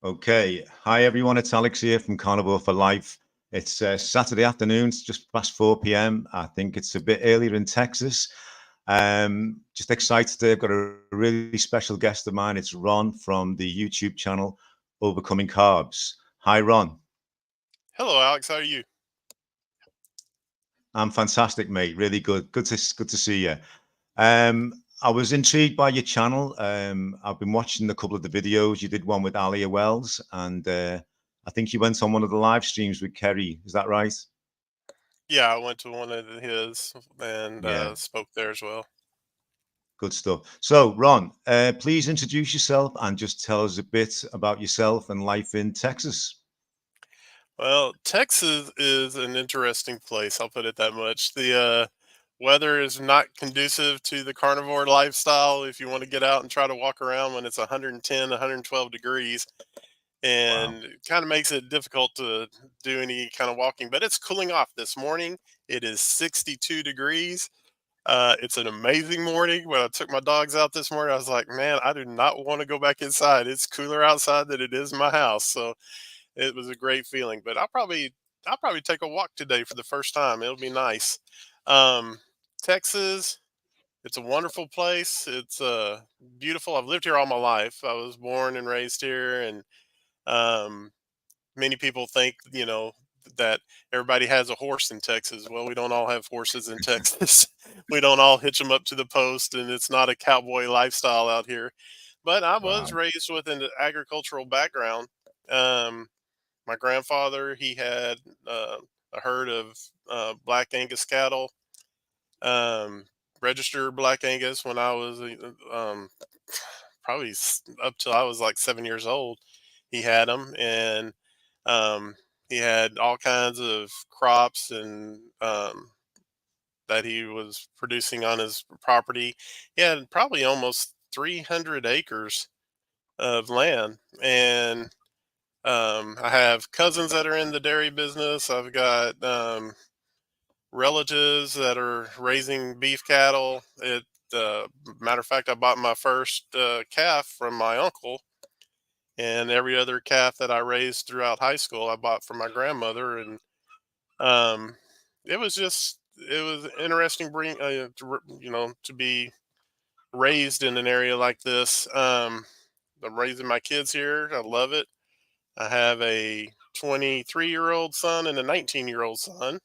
Okay. Hi, everyone. It's Alex here from Carnivore for Life. It's Saturday afternoon. It's just past 4 p.m. I think it's a bit earlier in Texas. Just excited today. I've got a really special guest of mine. It's Ron from the YouTube channel Overcoming Carbs. Hi, Ron. Hello, Alex. How are you? I'm fantastic, mate. Really good. Good to see you. I was intrigued by your channel. I've been watching a couple of the videos. You did one with Alia Wells, and I think you went on one of the live streams with Kerry. Is that right? Yeah, I went to one of his and Yeah, spoke there as well. good stuff. So, Ron, please introduce yourself and just tell us a bit about yourself and life in Texas. Well, Texas is an interesting place. I'll put it that much. The weather is not conducive to the carnivore lifestyle. If you want to get out and try to walk around when it's 110, 112 degrees, Wow. and it kind of makes it difficult to do any kind of walking. But it's cooling off this morning. It is 62 degrees. It's an amazing morning. When I took my dogs out this morning, I was like, man, I do not want to go back inside. It's cooler outside than it is in my house. So it was a great feeling. But I'll probably take a walk today for the first time. It'll be nice. Um, Texas, it's a wonderful place. It's beautiful. I've lived here all my life. I was born and raised here, and um, many people think, that everybody has a horse in Texas. Well, we don't all have horses in Texas. We don't all hitch them up to the post, and it's not a cowboy lifestyle out here. But I was Wow. raised with an agricultural background. Um, my grandfather, he had uh, a herd of black Angus cattle, um, registered black Angus when I was probably up till I was like 7 years old. He had them, and um, he had all kinds of crops and that he was producing on his property. He had probably almost 300 acres of land, and I have cousins that are in the dairy business. I've got relatives that are raising beef cattle. Matter of fact, I bought my first calf from my uncle, and every other calf that I raised throughout high school, I bought from my grandmother. And um, it was interesting to be raised in an area like this. I'm raising my kids here. I love it. I have a 23-year-old son and a 19-year-old son.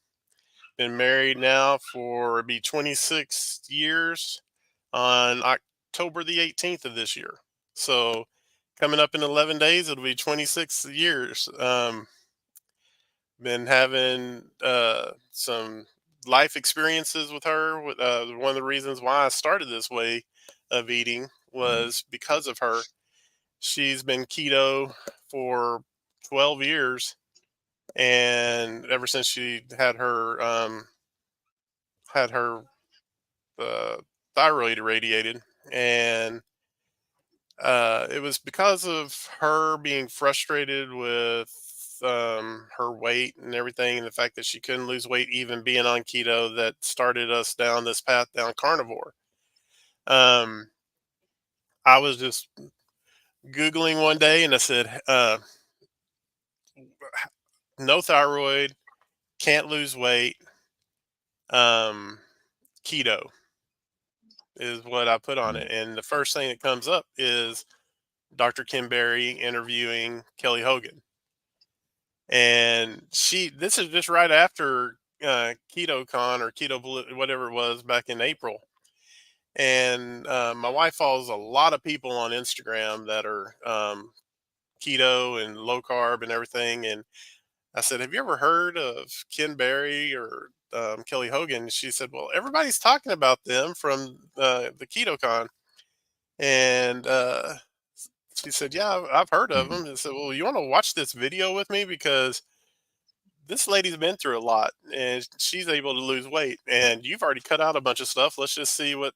Been married now for it'll be 26 years on October the 18th of this year. So coming up in 11 days, it'll be 26 years. Been having some life experiences with her. One of the reasons why I started this way of eating Mm. was because of her. She's been keto for 12 years, and ever since she had her uh, thyroid irradiated, and it was because of her being frustrated with her weight and everything, and the fact that she couldn't lose weight, even being on keto, that started us down this path down carnivore. Um, I was just Googling one day and I said, no thyroid, can't lose weight, um, keto is what I put on Mm. it. And the first thing that comes up is Dr. Kim Berry interviewing Kelly Hogan. And this is just right after KetoCon or whatever it was back in April. And my wife follows a lot of people on Instagram that are keto and low carb and everything. And I said, have you ever heard of Ken Berry or Kelly Hogan? She said, well, everybody's talking about them from the KetoCon. And she said, yeah, I've heard of Mhm. them. And said, well, you want to watch this video with me? Because this lady's been through a lot and she's able to lose weight, and you've already cut out a bunch of stuff. Let's just see what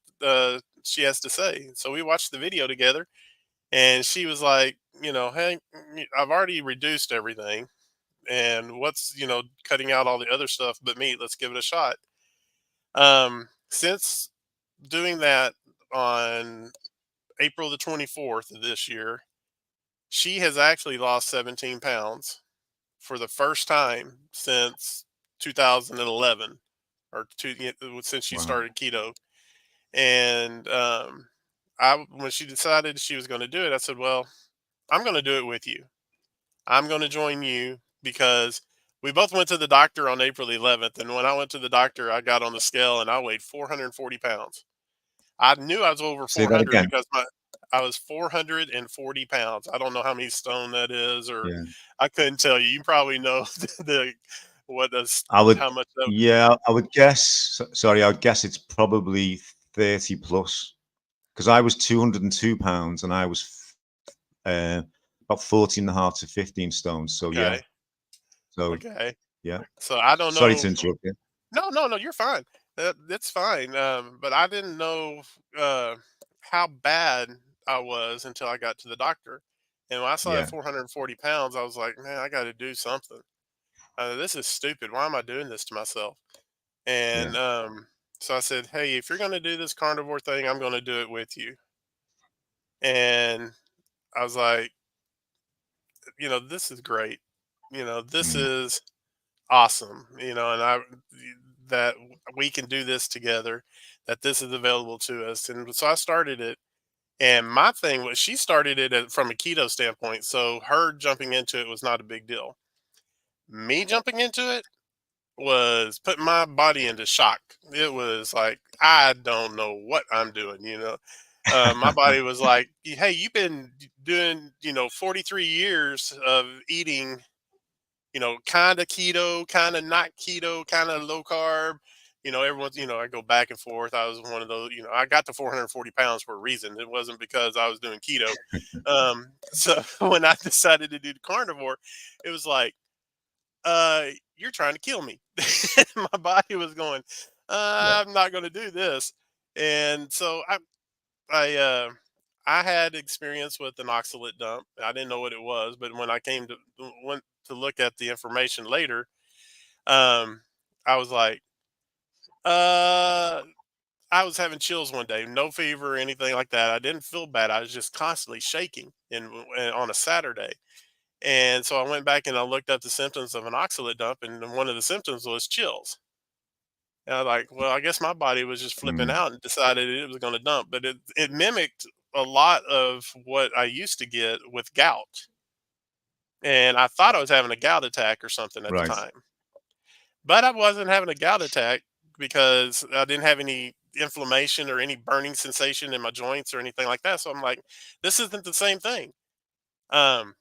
she has to say. So we watched the video together, and she was like, hey, I've already reduced everything, and what's cutting out all the other stuff but meat? Let's give it a shot. Since doing that on April the 24th of this year, She has actually lost 17 pounds for the first time since 2011, or since she Wow. started keto. And when she decided she was going to do it, I said, "Well, I'm going to do it with you. I'm going to join you because we both went to the doctor on April 11th. And when I went to the doctor, I got on the scale and I weighed 440 pounds. I knew I was over Say that 400 again. because I was 440 pounds. I don't know how many stone that is, or Yeah. I couldn't tell you. You probably know the what does I would, how much that. yeah, I would guess, sorry, I would guess it's probably 30 plus because I was 202 pounds and I was about 14 and a half to 15 stones. So yeah, Okay, so okay. yeah. So I don't Sorry to know. interrupt you. No, no, no, you're fine. That's fine. But I didn't know uh, how bad I was until I got to the doctor. And when I saw that Yeah, 440 pounds, I was like, man, I got to do something. This is stupid. Why am I doing this to myself? yeah, And so I said, hey, if you're going to do this carnivore thing, I'm going to do it with you. And I was like, this is great. This mm, is awesome. And that we can do this together, that this is available to us. And so I started it. And my thing was, she started it from a keto standpoint. So her jumping into it was not a big deal. Me jumping into it was putting my body into shock. It was like, I don't know what I'm doing. My body was like, hey, you've been doing, 43 years of eating, kind of keto, kind of not keto, kind of low carb. Everyone's, I go back and forth. I was one of those, I got to 440 pounds for a reason. It wasn't because I was doing keto. So when I decided to do the carnivore, it was like, you're trying to kill me. My body was going, yeah, I'm not going to do this. And so I, uh, I had experience with an oxalate dump. I didn't know what it was, but when I went to look at the information later, um, I was like, uh, I was having chills one day, no fever or anything like that. I didn't feel bad. I was just constantly shaking and on a Saturday. And so I went back and I looked up the symptoms of an oxalate dump, and then one of the symptoms was chills. And I was like, well, I guess my body was just flipping mm, out and decided it was going to dump. But it mimicked a lot of what I used to get with gout. And I thought I was having a gout attack or something at the right. time. But I wasn't having a gout attack because I didn't have any inflammation or any burning sensation in my joints or anything like that. So I'm like, this isn't the same thing. Um,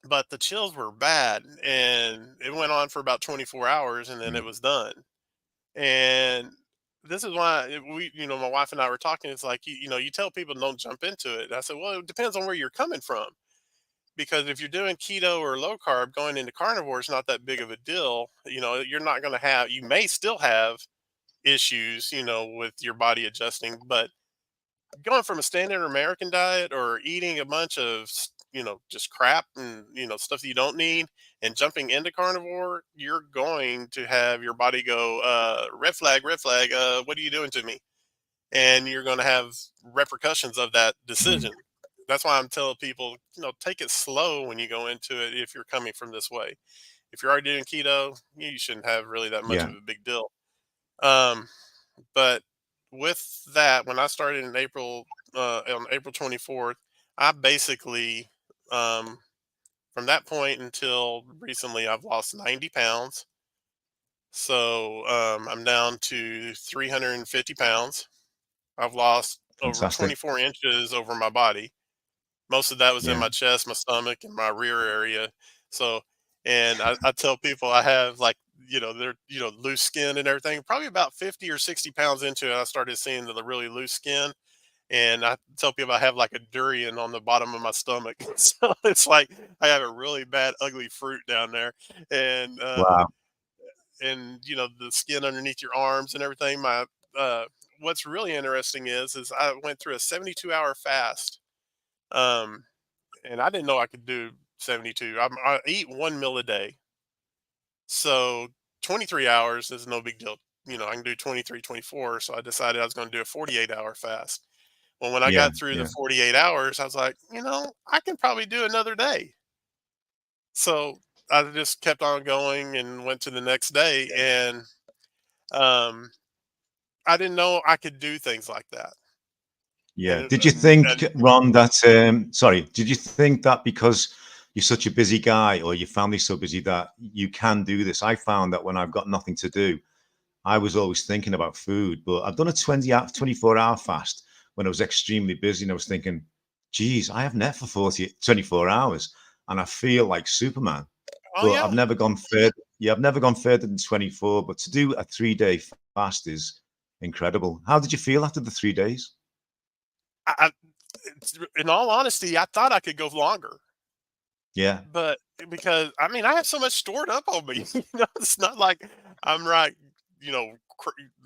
but the chills were bad, and it went on for about 24 hours, and then it Mm, was done. And this is why my wife and I were talking. It's like, you tell people don't jump into it. I said, well, it depends on where you're coming from. Because if you're doing keto or low carb, going into carnivore is not that big of a deal. You're not going to you may still have issues, with your body adjusting, but going from a standard American diet or eating a bunch of, just crap and, stuff that you don't need, and jumping into carnivore, you're going to have your body go, red flag, what are you doing to me? And you're going to have repercussions of that mm, decision. That's why I'm telling people, take it slow when you go into it if you're coming from this way. If you're already doing keto, you shouldn't have really that much of yeah, a big deal. Um, but with that, when I started on April 24th, I basically, um, from that point until recently, I've lost 90 pounds. So I'm down to 350 pounds. I've lost over fantastic. 24 inches over my body. Most of that was in Yeah, my chest, my stomach, and my rear area. So, and I tell people I have, like, they're, loose skin and everything. Probably about 50 or 60 pounds into it, I started seeing the really loose skin. And I tell people I have like a durian on the bottom of my stomach. So it's like I have a really bad, ugly fruit down there. And, wow, the skin underneath your arms and everything. Uh, what's really interesting is I went through a 72-hour fast. Um, and I didn't know I could do 72. I eat one meal a day. So 23 hours is no big deal. I can do 23, 24. So I decided I was going to do a 48-hour fast. Well, when I Yeah. got through the Yeah. 48 hours, I was like, I can probably do another day. So I just kept on going and went to the next day, and um, I didn't know I could do things like that. Yeah. And Did you think, and Ron, that sorry, did you think that because you're such a busy guy or your family's so busy that you can do this? I found that when I've got nothing to do, I was always thinking about food, but I've done a 24-hour fast when I was extremely busy and I was thinking, geez, I haven't ate for 24 hours and I feel like Superman. oh But I've yeah, never gone further. Yeah, I've never gone further than 24, but to do a 3-day fast is incredible. How did you feel after the 3 days? I, in all honesty, I thought I could go longer. Yeah, But because I mean, I have so much stored up on me. It's not like I'm right,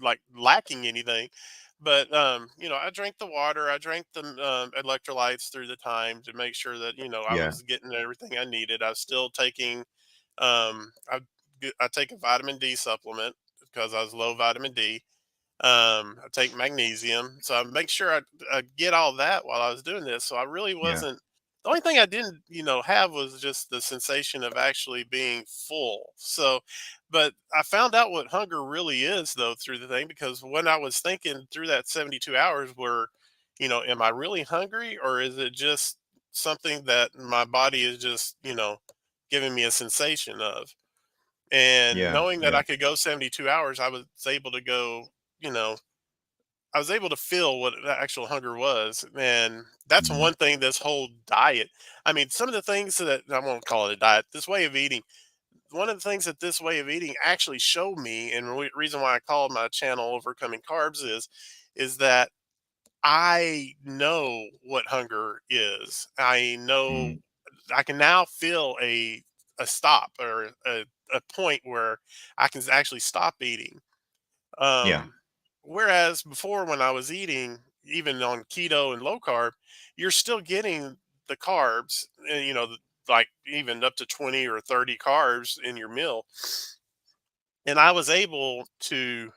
like lacking anything. But I drank the water. I drank the electrolytes through the time to make sure that I yeah, was getting everything I needed. I was still taking. I take a vitamin D supplement because I was low vitamin D. I take magnesium, so I make sure I get all that while I was doing this. So I really yeah, wasn't. The only thing I didn't, have was just the sensation of actually being full. So, but I found out what hunger really is, though, through the thing, because when I was thinking through that 72 hours, am I really hungry, or is it just something that my body is just, giving me a sensation of? And yeah, knowing that yeah, I could go 72 hours, I was able to go, you know, I was able to feel what the actual hunger was. And that's mm, one thing this whole diet. I mean, some of the things that I won't call it a diet, this way of eating, one of the things that this way of eating actually showed me, and reason why I called my channel Overcoming Carbs is that I know what hunger is. I know mm, I can now feel a stop or a point where I can actually stop eating. yeah, Um, Whereas before, when I was eating, even on keto and low carb, you're still getting the carbs, and like even up to 20 or 30 carbs in your meal. And I was able to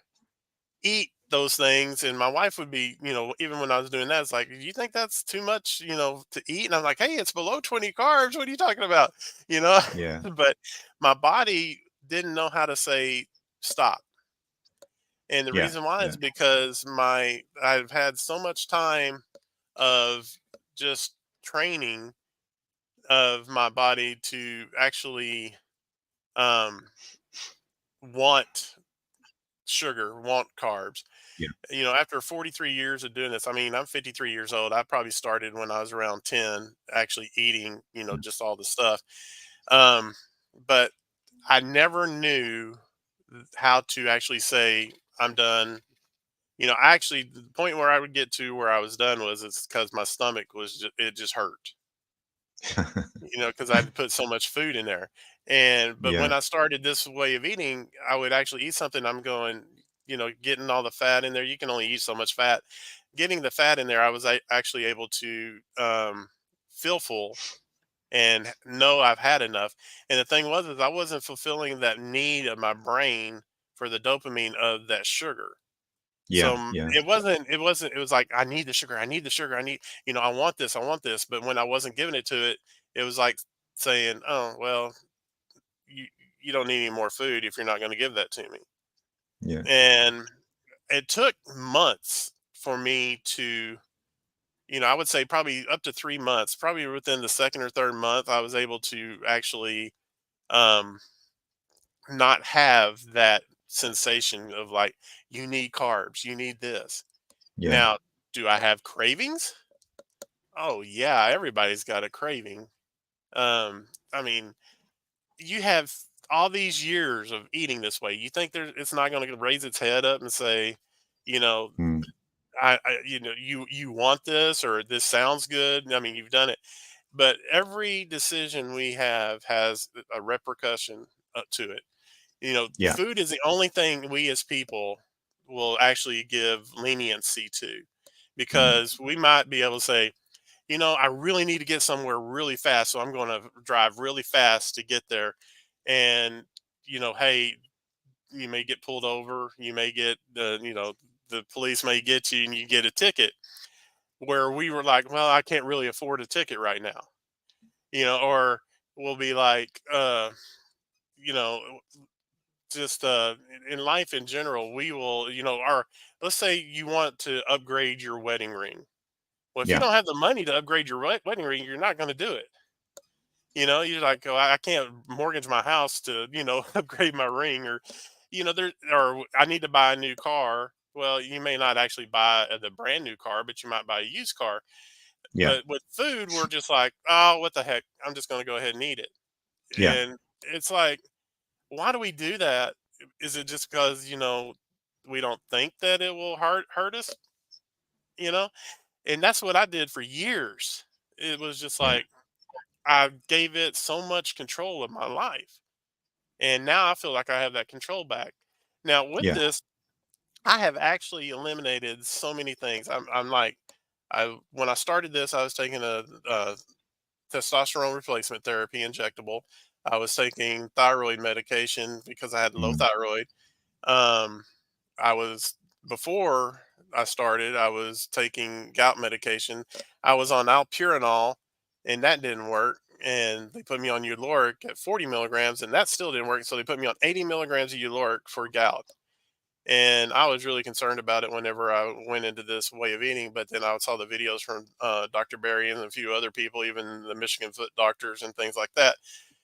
eat those things, and my wife would be, even when I was doing that, it's like, "Do you think that's too much, to eat?" And I'm like, "Hey, it's below 20 carbs. What are you talking about?" You know, yeah, but my body didn't know how to say stop. And the yeah, reason why yeah, is because I've had so much time of just training of my body to actually um want sugar, want carbs. yeah, After 43 years of doing this, I mean, I'm 53 years old. I probably started when I was around 10, actually eating, just all the stuff. Um, but I never knew how to actually say, I'm done. I actually, the point where I would get to where I was done was it's because my stomach it just hurt, because I had to put so much food in there. But yeah, when I started this way of eating, I would actually eat something. I'm going, getting all the fat in there. You can only eat so much fat. Getting the fat in there, I was actually able to feel full and know I've had enough. And the thing was, is I wasn't fulfilling that need of my brain for the dopamine of that sugar. So yeah, yeah, it was like, I need the sugar, I need the sugar, I want this, I want this. But when I wasn't giving it to it, it was like saying, oh, well, you, you don't need any more food if you're not going to give that to me. yeah, And it took months for me to, I would say probably up to 3 months, probably within the second or third month, I was able to actually um, not have that sensation of like, you need carbs, you need this. yeah, Now, do I have cravings? Oh yeah, everybody's got a craving. I mean, you have all these years of eating this way. You think it's not going to raise its head up and say, you know, mm, you want this, or this sounds good. I mean, you've done it, but every decision we have has a repercussion to it. yeah, Food is the only thing we as people will actually give leniency to, mm, because we might be able to say, I really need to get somewhere really fast, so I'm going to drive really fast to get there. And, hey, you may get pulled over, you may get the police may get you and you get a ticket. where we were like, well, I can't really afford a ticket right now, or we'll be like, you know, just in life in general, we will, let's say you want to upgrade your wedding ring. Well, if you Yeah. don't have the money to upgrade your wedding ring, you're not going to do it. You're like, oh, I can't mortgage my house to, upgrade my ring, or, or I need to buy a new car. Well, you may not actually buy the brand new car, but you might buy a used car. Yeah. But with food, we're just like, oh, what the heck? I'm just going to go ahead and eat it. Yeah. And it's like, why do we do that? Is it just because, we don't think that it will hurt us, you know? And that's what I did for years. It was just Yeah. like I gave it so much control of my life. And now I feel like I have that control back. Now with Yeah. this, I have actually eliminated so many things. I'm like, I when I started this, I was taking a testosterone replacement therapy injectable. I was taking thyroid medication because I had low Mm. thyroid. Um, I was before I started, I was taking gout medication. I was on alpurinol, and that didn't work. And they put me on Uloric at 40 milligrams, and that still didn't work. So they put me on 80 milligrams of Uloric for gout. And I was really concerned about it whenever I went into this way of eating. But then I saw the videos from Dr. Barry and a few other people, even the Michigan foot doctors and things like that.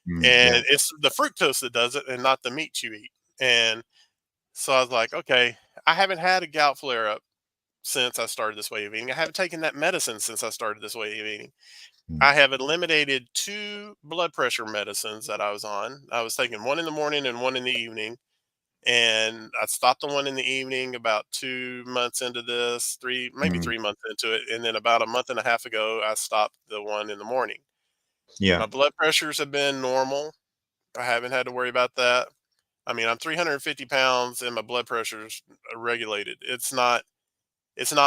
Mm. Yeah. And it's the fructose that does it, and not the meat you eat. And so I was like, okay, I haven't had a gout flare up since I started this way of eating. I haven't taken that medicine since I started this way of eating. Mm. I have eliminated two blood pressure medicines that I was on. I was taking one in the morning and one in the evening. And I stopped the one in the evening about 2 months into this, maybe Mm. 3 months into it. And then about a month and a half ago, I stopped the one in the morning. Yeah. My blood pressures have been normal. I haven't had to worry about that. I mean, I'm 350 pounds and my blood pressure's regulated. It's not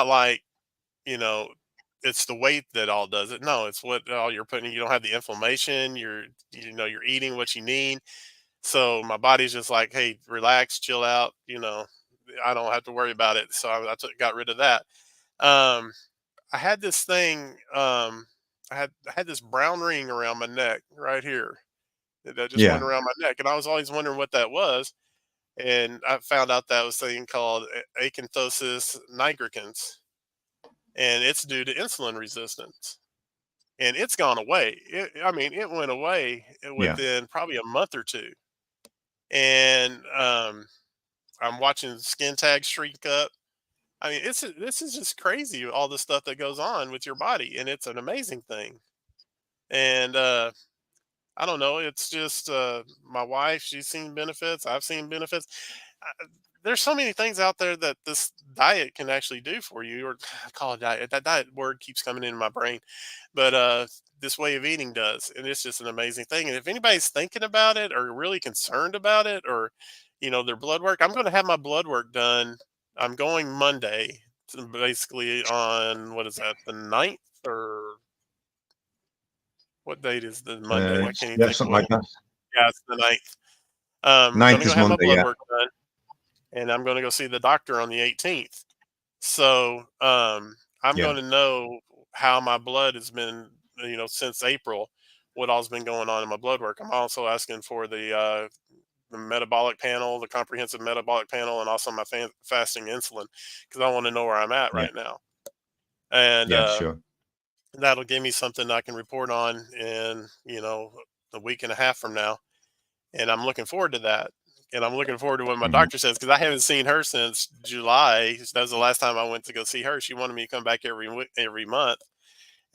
like, you know, it's the weight that all does it. No, it's what all you're putting. You don't have the inflammation. You're eating what you need. So my body's just like, hey, relax, chill out. I don't have to worry about it. So got rid of that. Um, I had this thing. I had this brown ring around my neck right here that just went Yeah. around my neck, and I was always wondering what that was. And I found out that was a thing called acanthosis nigricans, and it's due to insulin resistance. And it's gone away. I mean, it went away Yeah. within probably a month or two. And I'm watching skin tags shrink up. I mean, this is just crazy, all the stuff that goes on with your body, and it's an amazing thing. And I don't know. It's just my wife. She's seen benefits. I've seen benefits. There's so many things out there that this diet can actually do for you, or I call it diet. That diet word keeps coming in my brain, but this way of eating does, and it's just an amazing thing. And if anybody's thinking about it or really concerned about it, or their blood work, I'm going to have my blood work done. I'm going Monday, basically on what is that, the 9th, or what date is the Monday? I can't even Yeah. think of Something what. like that. Yeah, it's the 9th. Ninth Gonna go is have my Monday. blood Yeah. work done, and I'm gonna go see the doctor on the 18th. So, I'm Yeah. gonna know how my blood has been, since April, what all's been going on in my blood work. I'm also asking for the metabolic panel, the comprehensive metabolic panel, and also my fasting insulin, because I want to know where I'm at Yeah. right now. And Yeah. Sure. that'll give me something I can report on in, a week and a half from now. And I'm looking forward to that. And I'm looking forward to what my Mhm. doctor says, because I haven't seen her since July. That was the last time I went to go see her. She wanted me to come back every month.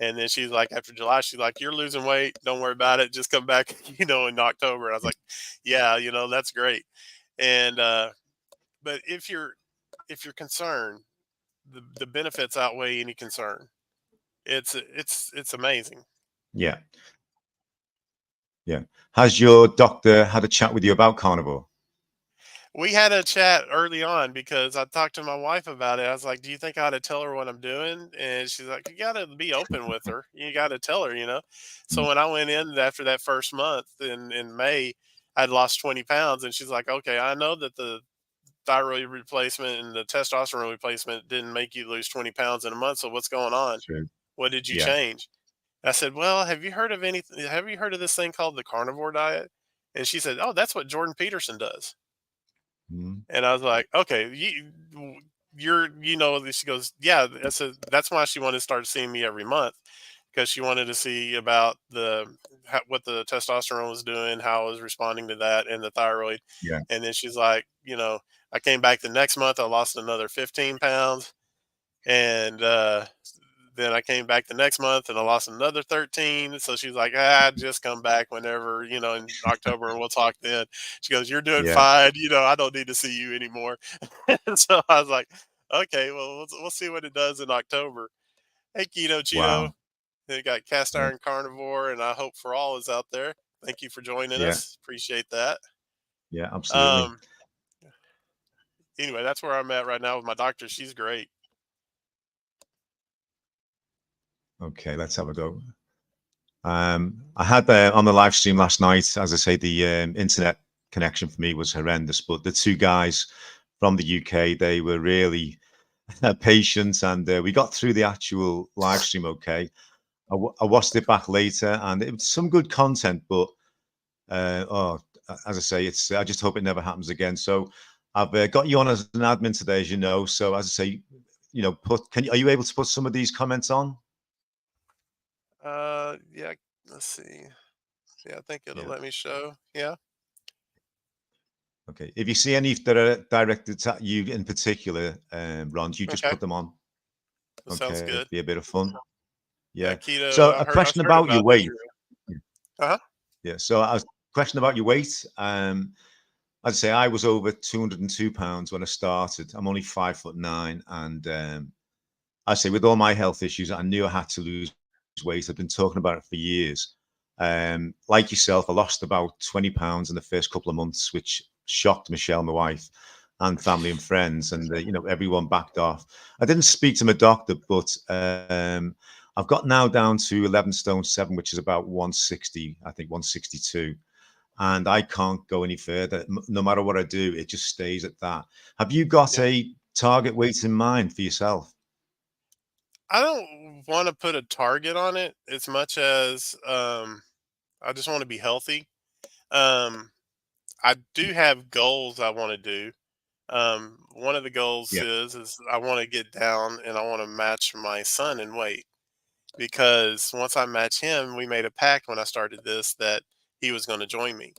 And then she's like, after July, she's like, "You're losing weight. Don't worry about it. Just come back, in October." I was like, "Yeah, that's great." And but if you're concerned, the benefits outweigh any concern. It's amazing. Yeah. Yeah. Has your doctor had a chat with you about carnivore? We had a chat early on because I talked to my wife about it. I was like, "Do you think I ought to tell her what I'm doing?" And she's like, "You got to be open with her. You got to tell her." Mm. So when I went in after that first month in May, I'd lost 20 pounds, and she's like, "Okay, I know that thyroid replacement and the testosterone replacement didn't make you lose 20 pounds in a month. So what's going on? True. What did you Yeah. change? I said, well, have you heard of anything? Have you heard of this thing called the carnivore diet? And she said, oh, that's what Jordan Peterson does. Mhm. And I was like, okay, she goes, yeah, that's why she wanted to start seeing me every month, because she wanted to see about what the testosterone was doing, how I was responding to that, and the thyroid. Yeah. And then she's like, I came back the next month, I lost another 15 pounds. And then I came back the next month and I lost another 13. So she's like, just come back whenever, in October, and we'll talk then. She goes, you're doing Yeah. fine. I don't need to see you anymore. So I was like, okay, well, we'll see what it does in October. Hey, Keto Cheeto. Wow. They got Cast Yeah. Iron Carnivore, and I hope for all is out there. Thank you for joining Yeah. us. Appreciate that. Yeah. Absolutely. Um, anyway, that's where I'm at right now with my doctor. She's great. Okay. Let's have a go. I had on the live stream last night, as I say, the internet connection for me was horrendous, but the two guys from the UK, they were really patient, and we got through the actual live stream okay. I watched it back later, and it was some good content, but as I say, it's I just hope it never happens again. So I've got you on as an admin today, as you know. So as I say, are you able to put some of these comments on? Yeah, let's see. Yeah, I think it'll Yeah. let me show. Yeah. Okay. If you see any that are directed at you in particular, Ron, you just Okay. put them on. That sounds Okay, good. be a bit of fun. Yeah, Yeah. keto. So a I've question heard about your about weight. your. Uh-huh. Yeah. So a question about your weight. I'd say I was over 202 pounds when I started. I'm only 5'9", and I say with all my health issues, I knew I had to lose weight. I've been talking about it for years. Like yourself, I lost about 20 pounds in the first couple of months, which shocked Michelle, my wife, and family and friends, and everyone backed off. I didn't speak to my doctor, but I've got now down to 11 stone 7, which is about 160, I think 162, and I can't go any further. No matter what I do, it just stays at that. Have you got Yeah. a target weight in mind for yourself? I don't want to put a target on it as much as I just want to be healthy. Um, I do have goals I want to do. One of the goals Yeah. is I want to get down and I want to match my son in weight, because once I match him, we made a pact when I started this that he was going to join me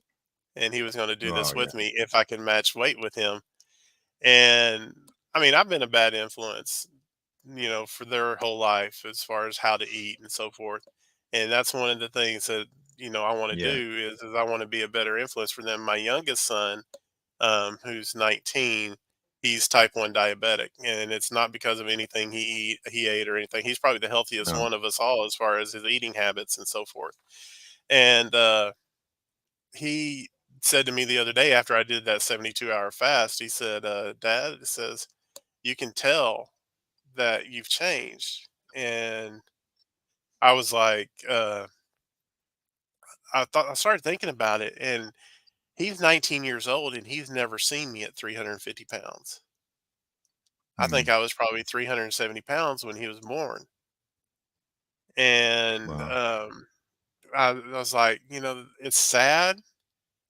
and he was going to do Oh this yeah. with me if I can match weight with him. And I mean, I've been a bad influence, for their whole life as far as how to eat and so forth. And that's one of the things that, I want to Yeah. do is I want to be a better influence for them. My youngest son, who's 19, he's type 1 diabetic, and it's not because of anything he ate or anything. He's probably the healthiest No. one of us all as far as his eating habits and so forth. And he said to me the other day after I did that 72-hour fast, he said, Dad, it says, you can tell that you've changed. And I was like, I started thinking about it, and he's 19 years old and he's never seen me at 350 pounds. I think Mm. I was probably 370 pounds when he was born. And Wow. I was like, it's sad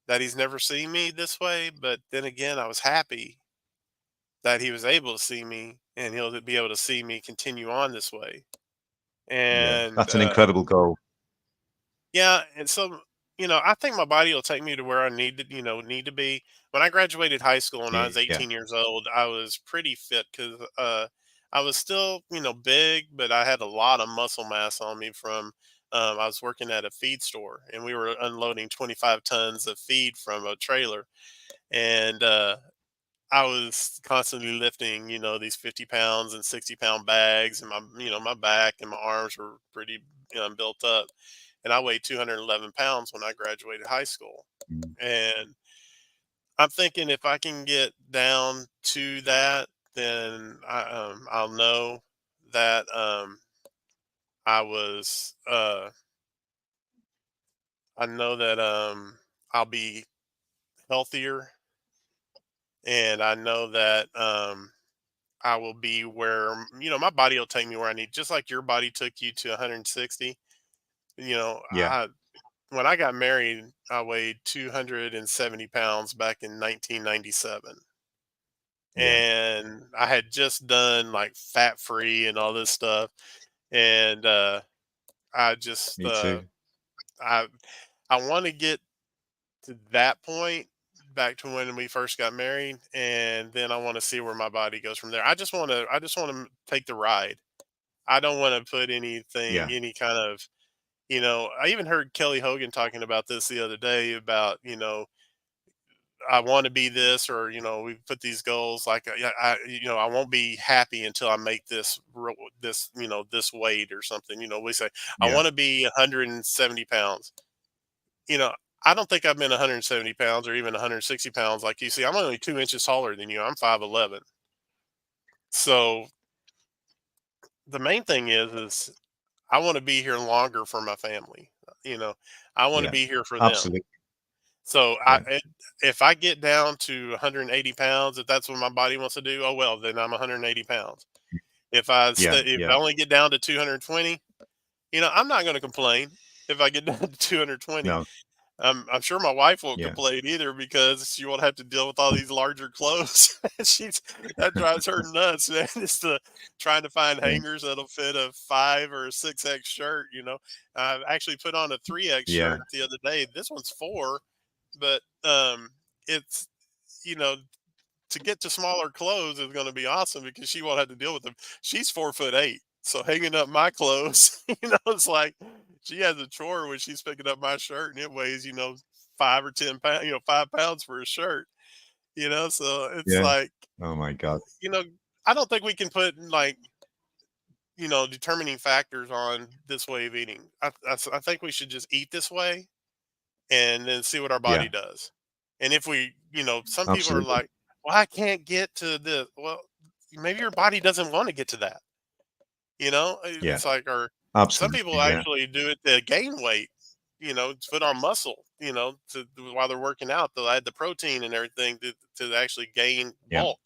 that he's never seen me this way. But then again, I was happy that he was able to see me and he'll be able to see me continue on this way. Yeah. And That's an incredible goal. yeah, and so, I think my body will take me to where I need to be. When I graduated high school when I was Yeah. 18 years old, I was pretty fit because I was still, big, but I had a lot of muscle mass on me from I was working at a feed store and we were unloading 25 tons of feed from a trailer. And I was constantly lifting, these 50 pounds and 60-pound bags, and my back and my arms were pretty built up, and I weighed 211 pounds when I graduated high school. Mm. And I'm thinking if I can get down to that, then I'll know that I was I know that I'll be healthier and I know that I will be where my body will take me where I need, just like your body took you to 160. Yeah. I When I got married, I weighed 270 pounds back in 1997, Yeah. and I had just done like fat free and all this stuff, and I just Me too. I I want to get to that point, back to when we first got married, and then I want to see where my body goes from there. I just want to take the ride. I don't want to put anything, Yeah. any kind of, I even heard Kelly Hogan talking about this the other day about, I want to be this, or, we put these goals like, yeah, I won't be happy until I make this weight or something. We say, I Yeah. want to be 170 pounds. You know, I don't think I've been 170 pounds or even 160 pounds. Like you see, I'm only 2 inches taller than you. I'm 5'11". So the main thing is I want to be here longer for my family. You know, I want to Yeah. be here for them. Absolutely. So Yeah. if I get down to 180 pounds, if that's what my body wants to do, oh well, then I'm 180 pounds. Yeah. If I Yeah. only get down to 220, I'm not going to complain if I get down to 220. No. I'm sure my wife won't Yeah. complain either, because she won't have to deal with all these larger clothes. That drives her nuts, man. It's the trying to find Yeah. hangers that'll fit a 5 or 6X shirt. I actually put on a 3X Yeah. shirt the other day. This one's 4, but it's you know to get to smaller clothes is going to be awesome, because she won't have to deal with them. She's 4'8", so hanging up my clothes, it's like she has a chore when she's picking up my shirt, and it weighs 5 or 10 pounds, 5 pounds for a shirt. So it's Yeah. like, Oh my God. you know I don't think we can put, like, determining factors on this way of eating. I think we should just eat this way and then see what our Yeah. body does. And if some people are Absolutely. like, well, I can't get to this. Well, maybe your body doesn't want to get to that. Yeah. It's like, or some Absolutely. people Yeah. actually do it to gain weight, to put on muscle, while they're working out, they'll add the protein and everything to actually gain Yeah. bulk,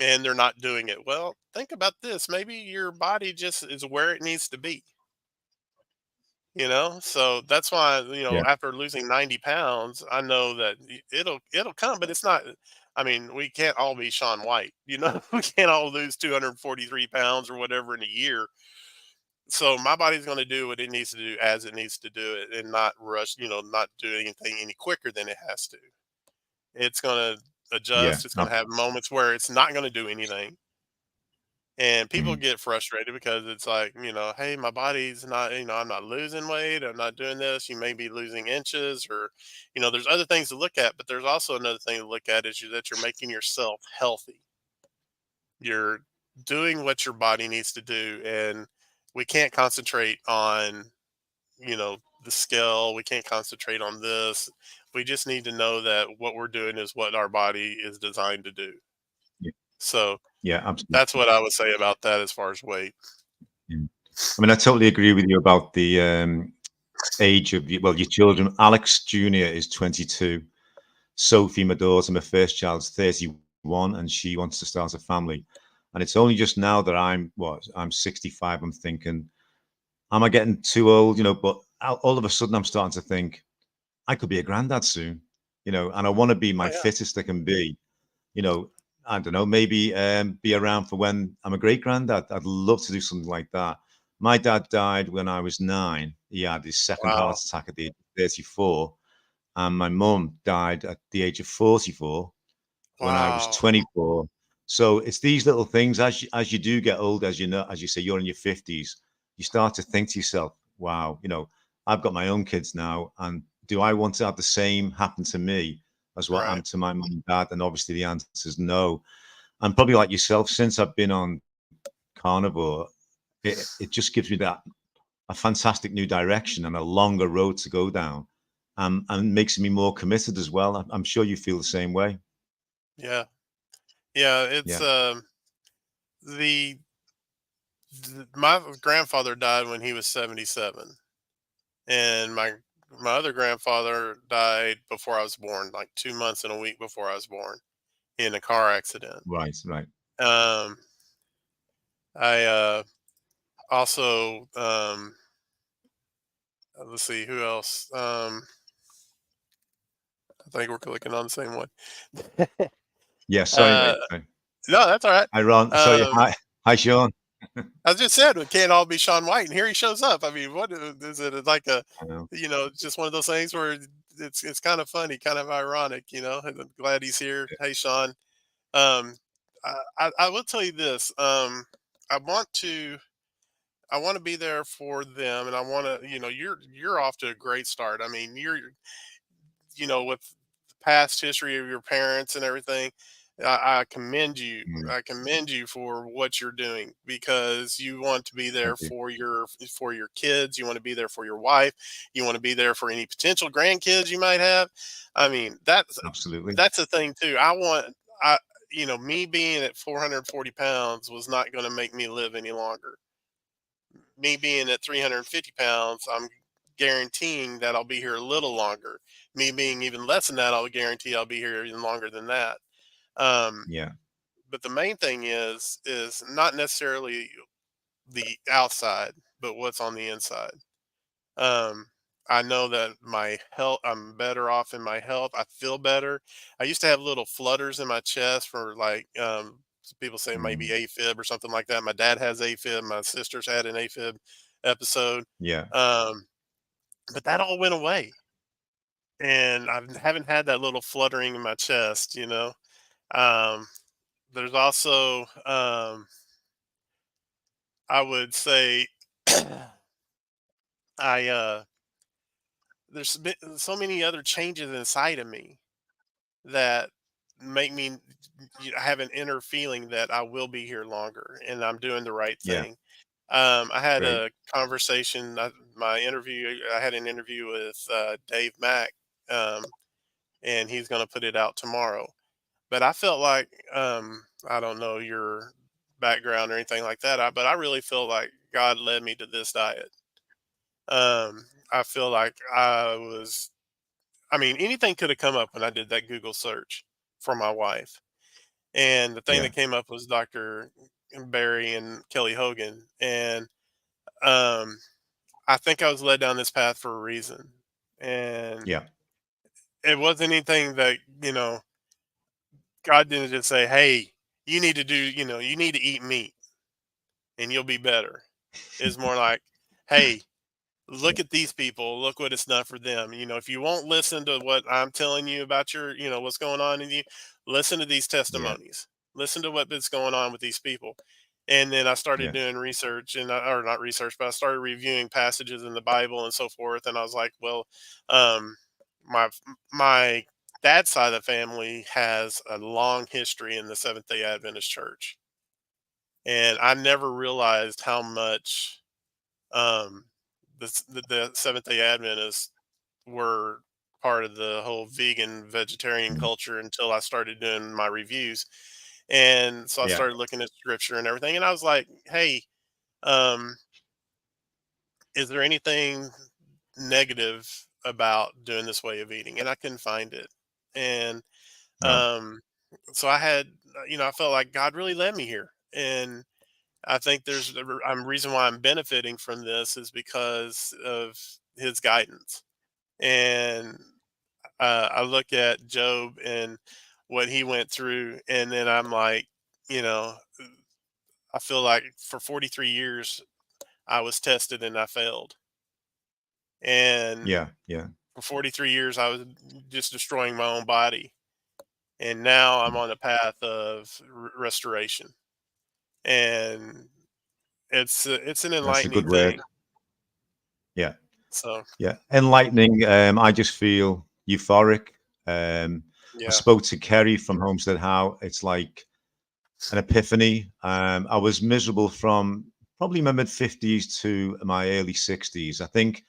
and they're not doing it. Well, think about this. Maybe your body just is where it needs to be. So that's why, Yeah. after losing 90 pounds, I know that it'll come, but it's not. I mean, we can't all be Sean White. We can't all lose 243 pounds or whatever in a year. So my body's going to do what it needs to do as it needs to do it, and not rush, not do anything any quicker than it has to. It's going to Yeah. adjust. It's going to have moments where it's not going to do anything. And people Mm. get frustrated because it's like, hey, my body's not, I'm not losing weight. I'm not doing this. You may be losing inches, or, there's other things to look at, but there's also another thing to look at, is that you're making yourself healthy. You're doing what your body needs to do. And we can't concentrate on, the scale. We can't concentrate on this. We just need to know that what we're doing is what our body is designed to do. Yeah. So Yeah. Absolutely. that's what I would say about that as far as weight. Yeah. I mean, I totally agree with you about the age of your children. Alex Jr. is 22. Sophie, my daughter, my first child's 31, and she wants to start a family. And it's only just now that I'm 65. I'm thinking, am I getting too old? But all of a sudden I'm starting to think I could be a granddad soon, and I want to be Oh my yeah. fittest I can be, you know, I don't know, maybe be around for when I'm a great granddad. I'd love to do something like that. My dad died when I was 9. He had his second Wow. heart attack at the age of 34. And my mum died at the age of 44 when I was Wow. 24. So it's these little things as you do get old, as you say, you're in your 50s, you start to think to yourself, wow, I've got my own kids now, and do I want to have the same happen to me as what Right. happened to my mum and dad? And obviously the answer is no. And probably like yourself, since I've been on Carnivore, it just gives me that a fantastic new direction and a longer road to go down, and makes me more committed as well. I'm sure you feel the same way. Yeah. Yeah. It's Yeah. the, my grandfather died when he was 77, and my other grandfather died before I was born, like 2 months and a week before I was born. in a car accident. Right. Right. Um, I also let's see who else. I think we're clicking on the same one. Yeah. Sorry, uh, mate. Sorry. no, that's all right. Hi, Ron. Sorry. Um, Hi. Hi, Sean. I just said it can't all be Sean White, and here he shows up. I mean, what is it like a, I know. just one of those things where it's kind of funny, kind of ironic, And I'm glad he's here. Hey, Sean. Um, I will tell you this. I want to I want to be there for them, and I want to, you're off to a great start. I mean, with the past history of your parents and everything. I commend you. Mm, I commend you for what you're doing because you want to be there thank you. for your kids. You want to be there for your wife. You want to be there for any potential grandkids you might have. I mean, Absolutely. that's a thing too. Me being at 440 pounds was not going to make me live any longer. Me being at 350 pounds, I'm guaranteeing that I'll be here a little longer. Me being even less than that, I'll guarantee I'll be here even longer than that. Um, Yeah. but the main thing is not necessarily the outside, but what's on the inside. Um, I know that my health, I'm better off in my health. I feel better. I used to have little flutters in my chest for like, people say maybe Mm, AFib or something like that. My dad has AFib. My sister's had an AFib episode. yeah. Um, but that all went away. And I haven't had that little fluttering in my chest. Um, there's also, I would say, I, there's been so many other changes inside of me that make me have an inner feeling that I will be here longer and I'm doing the right Yeah. thing. I had Great. a conversation, I had an interview with Dave Mack, um, and he's going to put it out tomorrow. But I felt like, I don't know your background or anything like that, but I really feel like God led me to this diet. I feel like I mean, anything could have come up when I did that Google search for my wife. And the thing Yeah. that came up was Dr. Barry and Kelly Hogan. And um, I think I was led down this path for a reason. And Yeah. it wasn't anything that, God didn't just say, hey, you need to eat meat and you'll be better. It's more like, hey, Yeah. look at these people, look what it's done for them. If you won't listen to what I'm telling you about what's going on in you, listen to these Yeah. testimonies, listen to what's going on with these people. And then I started Yeah. doing research or not research, but I started reviewing passages in the Bible and so forth. And I was like, well, um, my dad's side of the family has a long history in the Seventh Day Adventist Church, and I never realized how much um, the Seventh Day Adventists were part of the whole vegan vegetarian Mm, culture until I started doing my reviews. And so I yeah. started looking at scripture and everything. And I was like, hey, um, is there anything negative about doing this way of eating? And I couldn't find it. And No. um, so I felt like God really led me here. And I think there's a reason why I'm benefiting from this is because of his guidance. And I look at Job and what he went through, and then I'm like, you know, I feel like for 43 years I was tested and I failed, and Yeah. Yeah. for 43 years I was just destroying my own body, and now I'm Mm. on a path of restoration, and it's an That's a enlightening good word. thing. Yeah. So Yeah. Enlightening. I just feel euphoric. I yeah, spoke to Kerry from Homestead How. It's like an epiphany. I was miserable from probably my mid 50s to my early 60s. I think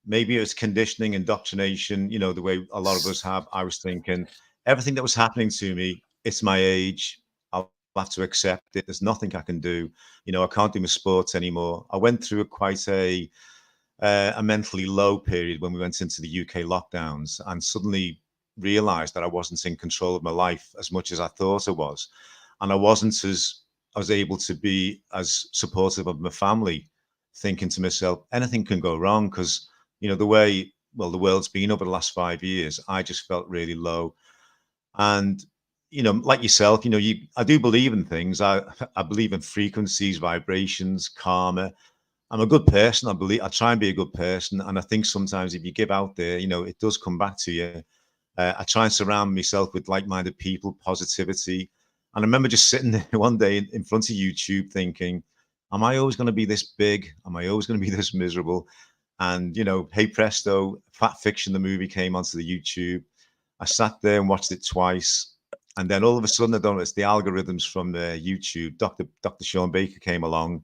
maybe it was conditioning, indoctrination, the way a lot of us have. I was thinking everything that was happening to me, it's my age. I'll have to accept it. There's nothing I can do. I can't do my sports anymore. I went through quite a mentally low period when we went into the UK lockdowns, and suddenly realized that I wasn't in control of my life as much as I thought I was. And I was able to be as supportive of my family, thinking to myself, anything can go wrong. Because, the way, well, the world's been over the last 5 years, I just felt really low. And, like yourself, I do believe in things. I believe in frequencies, vibrations, karma. I'm a good person. I try and be a good person. And I think sometimes if you give out there, it does come back to you. I try and surround myself with like-minded people, positivity. And I remember just sitting there one day in front of YouTube thinking, am I always going to be this big? Am I always going to be this miserable? And, hey presto, Fat Fiction, the movie came onto the YouTube. I sat there and watched it twice. And then all of a sudden, I don't know, it's the algorithms from YouTube. Dr. Sean Baker came along,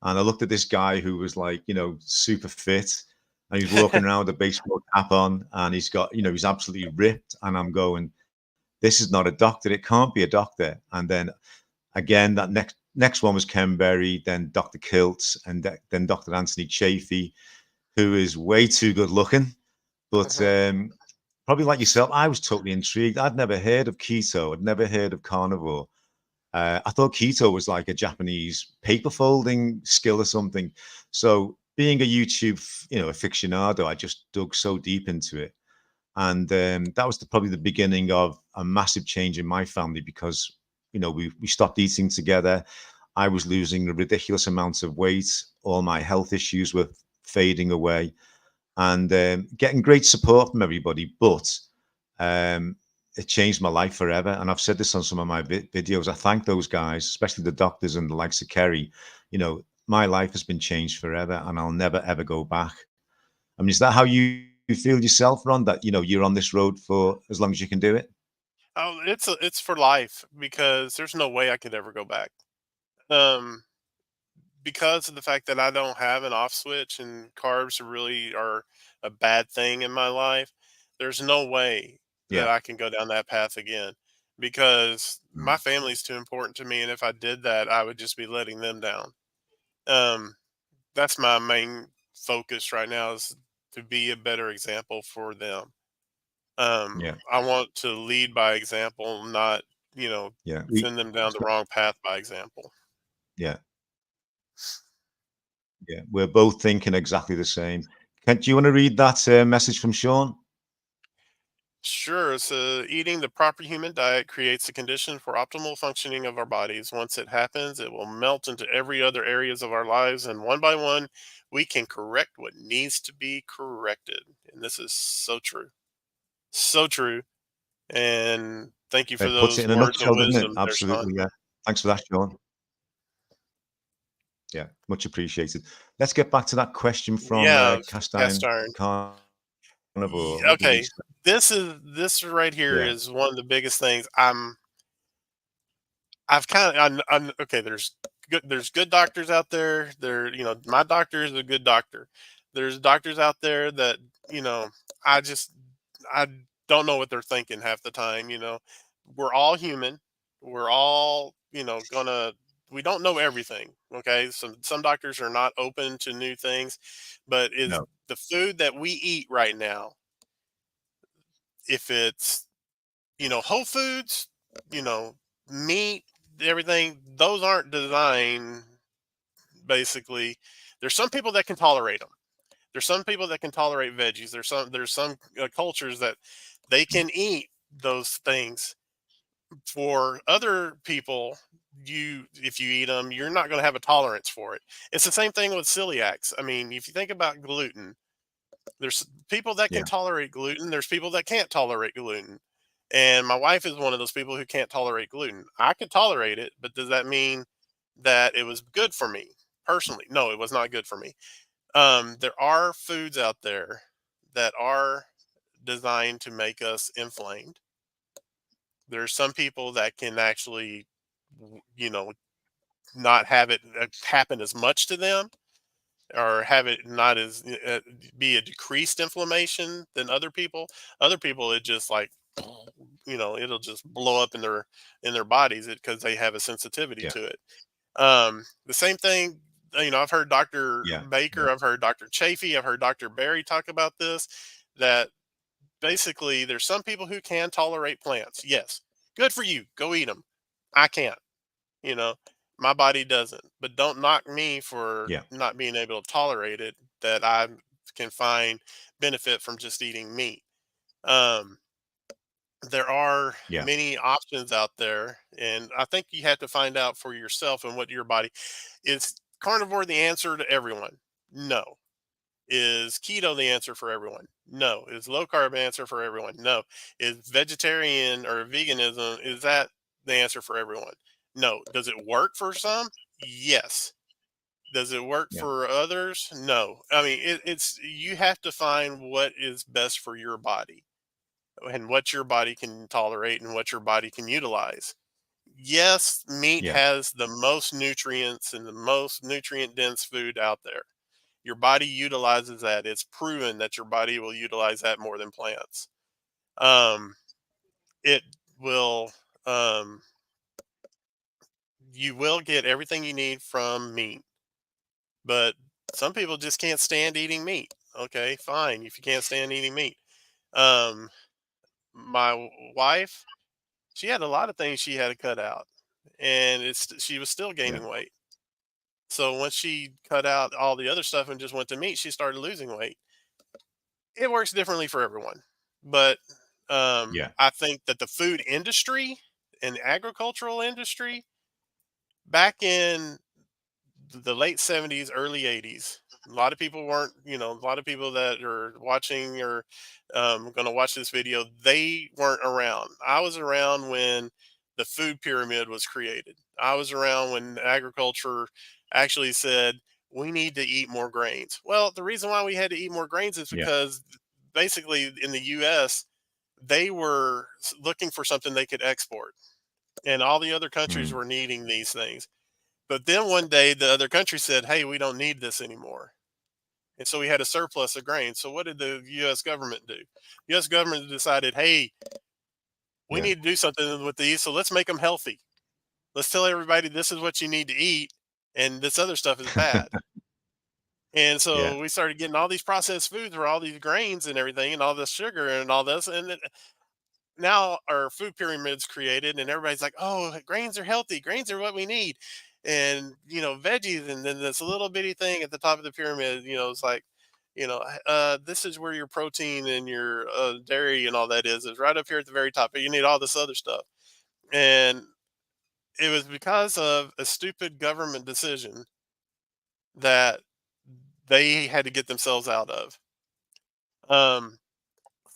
and I looked at this guy who was like, super fit, and he's walking around with a baseball cap on, and he's got, he's absolutely ripped. And I'm going, this is not a doctor. It can't be a doctor. And then again, that next one was Ken Berry, then Dr. Kiltz, and then Dr. Anthony Chafee, who is way too good looking. But probably like yourself, I was totally intrigued. I'd never heard of keto. I'd never heard of carnivore. I thought keto was like a Japanese paper folding skill or something. So being a YouTube, aficionado, I just dug so deep into it. And that was probably the beginning of a massive change in my family because, we stopped eating together. I was losing a ridiculous amount of weight. All my health issues were fading away and getting great support from everybody. But um, it changed my life forever. And I've said this on some of my videos. I thank those guys, especially the doctors and the likes of Kerry. My life has been changed forever and I'll never, ever go back. I mean, is that how you feel yourself, Ron, that, you're on this road for as long as you can do it? Oh, it's for life because there's no way I could ever go back. Um, because of the fact that I don't have an off switch and carbs really are a bad thing in my life, there's no way that Yeah. I can go down that path again because my Mm. family's too important to me. And if I did that, I would just be letting them down. Um, that's my main focus right now is to be a better example for them. Yeah. I want to lead by example, not, Yeah. send them down the wrong path by example. Yeah. Yeah. We're both thinking exactly the same. Do you want to read that message from Sean? Sure. So, eating the proper human diet creates a condition for optimal functioning of our bodies. Once it happens, it will melt into every other areas of our lives, and one by one, we can correct what needs to be corrected. And this is so true, so true. And thank you for It puts it those in a words of nutshell, doesn't it? wisdom, there, Sean. Absolutely. Yeah. Thanks for that, Sean. Yeah, much appreciated. Let's get back to that question from Yeah, Cast cast Iron iron. Carnivore. What did he Okay, say? this right here Yeah, is one of the biggest things. I've kind of I'm okay. There's good doctors out there. My doctor is a good doctor. There's doctors out there that you know I just I don't know what they're thinking half the time. We're all human. We're all gonna we don't know everything. Okay, some doctors are not open to new things, but is no, the food that we eat right now, if it's whole foods, you know, meat, everything, those aren't designed basically. There's some people that can tolerate them. There's some people that can tolerate veggies. There's some cultures that they can eat those things. For other people, if you eat them, you're not going to have a tolerance for it. It's the same thing with celiacs. I mean, if you think about gluten, there's people that can yeah, tolerate gluten. There's people that can't tolerate gluten. And my wife is one of those people who can't tolerate gluten. I could tolerate it, but does that mean that it was good for me personally? No, it was not good for me. There are foods out there that are designed to make us inflamed. There's some people that can actually, you know, not have it happen as much to them or have it not as be a decreased inflammation than other people. Other people, it just like it'll just blow up in their bodies because they have a sensitivity yeah, to it. The same thing. I've heard Dr. yeah, yeah, Baker, I've heard Dr. Chafee, I've heard Dr. Barry talk about this. That basically, there's some people who can tolerate plants. Yes, good for you. Go eat them. I can't. You know, my body doesn't. But don't knock me for Yeah. not being able to tolerate it. That I can find benefit from just eating meat. Um, there are Yeah. many options out there, and I think you have to find out for yourself and what your body is. Carnivore the answer to everyone? No. Is keto the answer for everyone? No. Is low carb answer for everyone? No. Is vegetarian or veganism, is that the answer for everyone? No. Does it work for some? Yes. Does it work Yeah. for others? No. I mean, it's you have to find what is best for your body and what your body can tolerate and what your body can utilize. Yes, meat Yeah. has the most nutrients and the most nutrient dense food out there. Your body utilizes that. It's proven that your body will utilize that more than plants. Um, it will, um, you will get everything you need from meat, but some people just can't stand eating meat. Okay, fine. If you can't stand eating meat, um, wife, she had a lot of things she had to cut out, and she was still Yeah. gaining weight. So once she cut out all the other stuff and just went to meat, she started losing weight. It works differently for everyone, but Yeah. I think that the food industry and agricultural industry back in the late 70s, early 80s. A lot of people weren't, a lot of people that are watching or going to watch this video, they weren't around. I was around when the food pyramid was created. I was around when agriculture actually said, we need to eat more grains. Well, the reason why we had to eat more grains is Yeah. because basically in the US, they were looking for something they could export, and all the other countries Mm. were needing these things. But then one day the other country said, "Hey, we don't need this anymore." And so we had a surplus of grain. So what did the US government do? The US government decided, "Hey, we Yeah. need to do something with these, so let's make them healthy. Let's tell everybody this is what you need to eat and this other stuff is bad." And Yeah. so we started getting all these processed foods for all these grains and everything and all this sugar and all this, and now our food pyramid's created and everybody's like, oh, grains are healthy, grains are what we need, and veggies, and then this little bitty thing at the top of the pyramid, it's like, this is where your protein and your dairy and all that is right up here at the very top, but you need all this other stuff. And it was because of a stupid government decision that they had to get themselves out of. um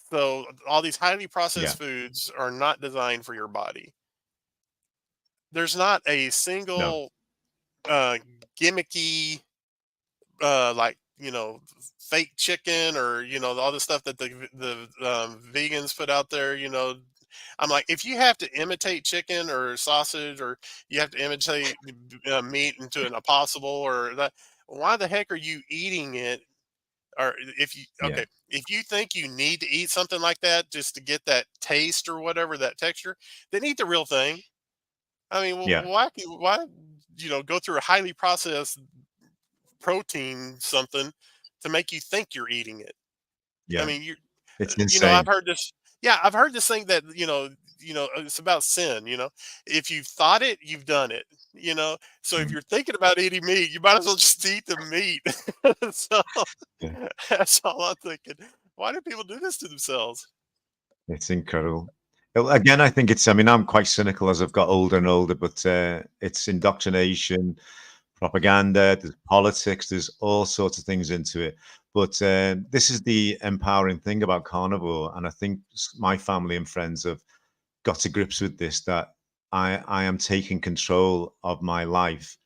so all these highly processed Yeah. foods are not designed for your body. There's not a No. single uh, gimmicky, like fake chicken, or all the stuff that the vegans put out there. I'm like, if you have to imitate chicken or sausage, or you have to imitate meat into an impossible or that, why the heck are you eating it? Or if you Yeah. okay, if you think you need to eat something like that just to get that taste or whatever, that texture, then eat the real thing. I mean, Yeah. why go through a highly processed protein something to make you think you're eating it? I Yeah. mean, It's I've insane. heard this. Yeah, I've heard this thing that it's about sin. If you've thought it, you've done it. So if Mm. you're thinking about eating meat, you might as well just eat the meat. So Yeah. that's all I'm thinking. Why do people do this to themselves? It's incredible. Well, again, I think it's, I mean, I'm quite cynical as I've got older and older, but it's indoctrination, propaganda, there's politics, there's all sorts of things into it. But this is the empowering thing about carnivore. And I think my family and friends have got to grips with this, that I am taking control of my life.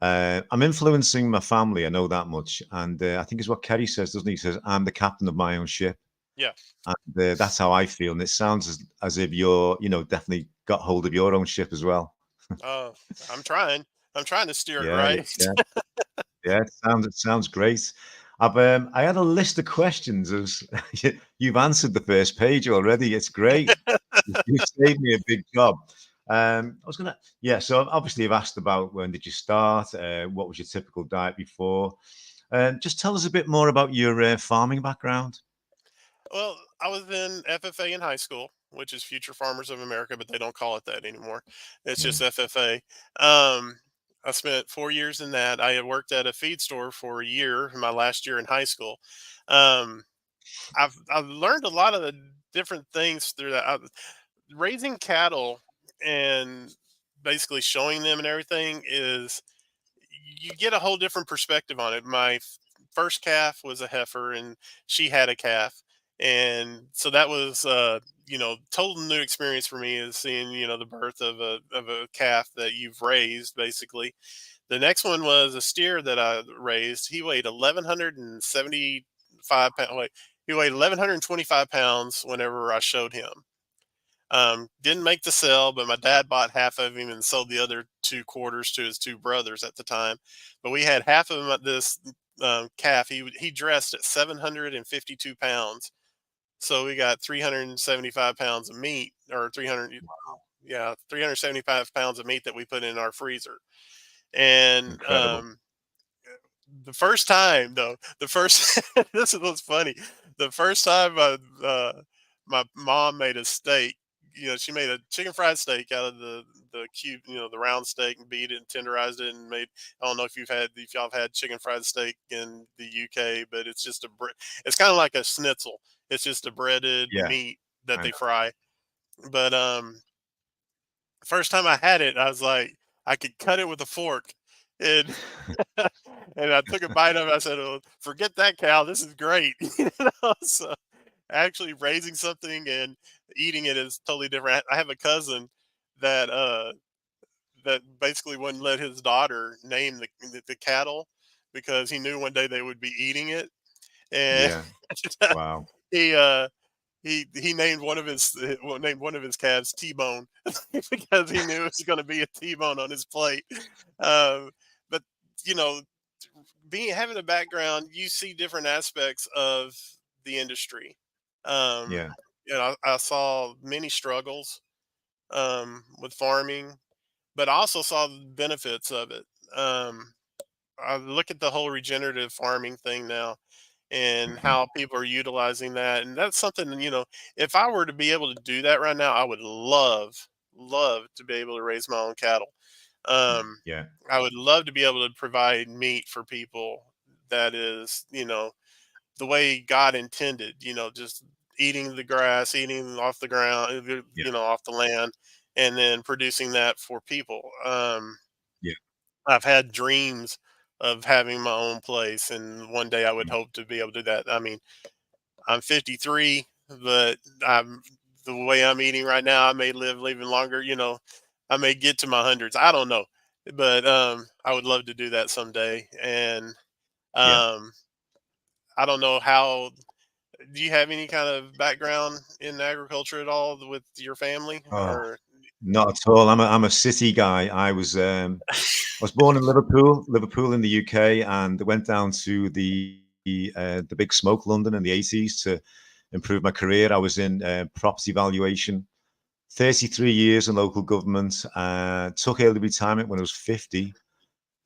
I'm influencing my family, I know that much. And I think it's what Kerry says, doesn't he? He says, I'm the captain of my own ship. Yeah. And that's how I feel. And it sounds as if you're, definitely got hold of your own ship as well. Uh, I'm trying. I'm trying to steer it Yeah, right. yeah, yeah. It sounds great. I had a list of questions. As you've answered the first page already. It's great. You saved me a big job. I was gonna, yeah. So obviously, you've asked about when did you start? What was your typical diet before? Just tell us a bit more about your farming background. Well, I was in FFA in high school, which is Future Farmers of America, but they don't call it that anymore. It's Yeah. just FFA. Um, I spent 4 years in that. I had worked at a feed store for a year, my last year in high school. Um, I've learned a lot of the different things through that. Raising cattle and basically showing them and everything is, you get a whole different perspective on it. My first calf was a heifer, and she had a calf, and so that was total new experience for me, is seeing the birth of a calf that you've raised basically. The next one was a steer that I raised. He weighed 1,175 pounds. Wait, he weighed 1,125 pounds whenever I showed him. Didn't make the sale, but my dad bought half of him and sold the other 2 quarters to his 2 brothers at the time. But we had half of him at this calf. He dressed at 752 pounds, so we got 375 pounds of meat, or 300, yeah, 375 pounds of meat that we put in our freezer. And Incredible. the first time, though, the first this is what's funny. The first time my mom made a steak, she made a chicken fried steak out of the cube, the round steak, and beat it and tenderized it and made. I don't know if y'all have had chicken fried steak in the UK, but it's just it's kind of like a schnitzel. It's just a breaded Yeah. meat that I they know. fry. But first time I had it, I was like, I could cut it with a fork, and and I took a bite of it. I said, "Oh, forget that cow. This is great." So actually raising something and eating it is totally different. I have a cousin that that basically wouldn't let his daughter name the cattle because he knew one day they would be eating it, and Yeah. Wow. he he named named one of his calves T-Bone because he knew it was going to be a T-bone on his plate. Um, but you know, being having a background, you see different aspects of the industry. Um, Yeah. I saw many struggles with farming, but I also saw the benefits of it. Um, I look at the whole regenerative farming thing now, and Mhm. how people are utilizing that. And that's something, if I were to be able to do that right now, I would love to be able to raise my own cattle. Um, Yeah. I would love to be able to provide meat for people that is, the way God intended, just eating the grass, eating off the ground, Yeah. off the land, and then producing that for people. Yeah. I've had dreams of having my own place, and one day I would Mm. hope to be able to do that. I mean, I'm 53, but I'm the way I'm eating right now, I may live even longer. I may get to my hundreds. I don't know, but I would love to do that someday. And Yeah. um, I don't know how. Do you have any kind of background in agriculture at all with your family, Oh, or? not at all. I'm a city guy. I was born in Liverpool in the UK, and went down to the big smoke London in the 80s to improve my career. I was in property valuation, 33 years in local government. Took early retirement when I was 50.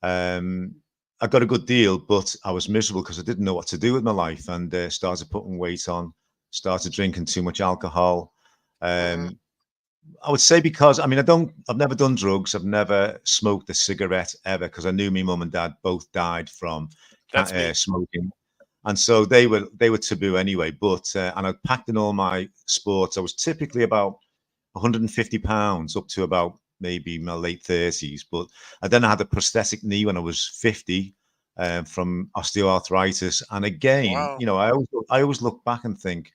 Um, I got a good deal, but I was miserable because I didn't know what to do with my life, and started putting weight on, started drinking too much alcohol. Mhm. Um, I would say because I've never done drugs. I've never smoked a cigarette ever because I knew my mum and dad both died from That's me. smoking, and so they were taboo anyway. But and I packed in all my sports. I was typically about 150 pounds up to about maybe my late 30s. But I then had a prosthetic knee when I was 50 from osteoarthritis. And again, Wow. I always look back and think,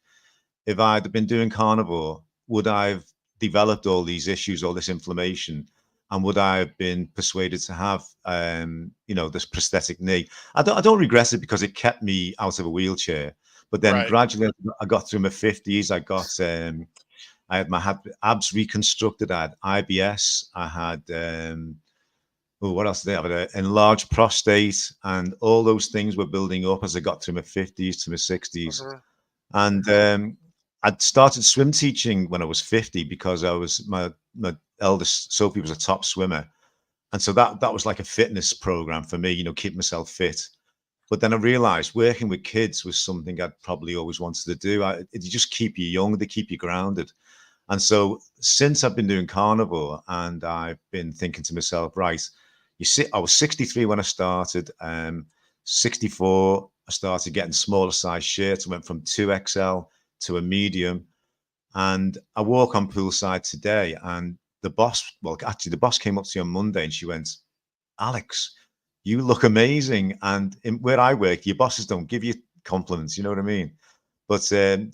if I'd been doing carnivore, would I have developed all these issues, all this inflammation? And would I have been persuaded to have, this prosthetic knee? I don't regret it because it kept me out of a wheelchair. But then Right. gradually, I got through my 50s. I had my abs reconstructed. I had IBS. I had, what else did I have? I had an enlarged prostate, and all those things were building up as I got through my 50s to my 60s. Hmm. And I'd started swim teaching when I was 50 because my eldest Sophie was a top swimmer, and so that was like a fitness program for me, keep myself fit. But then I realized working with kids was something I'd probably always wanted to do. It just keep you young, they keep you grounded. And so since I've been doing carnivore, and I've been thinking to myself, right, you see, I was 63 when I started. 64, I started getting smaller size shirts. I went from 2XL to a medium. And I walk on poolside today, and the boss, well, actually, the boss came up to me on Monday and she went, Alex, you look amazing. And where I work, your bosses don't give you compliments, you know what I mean? But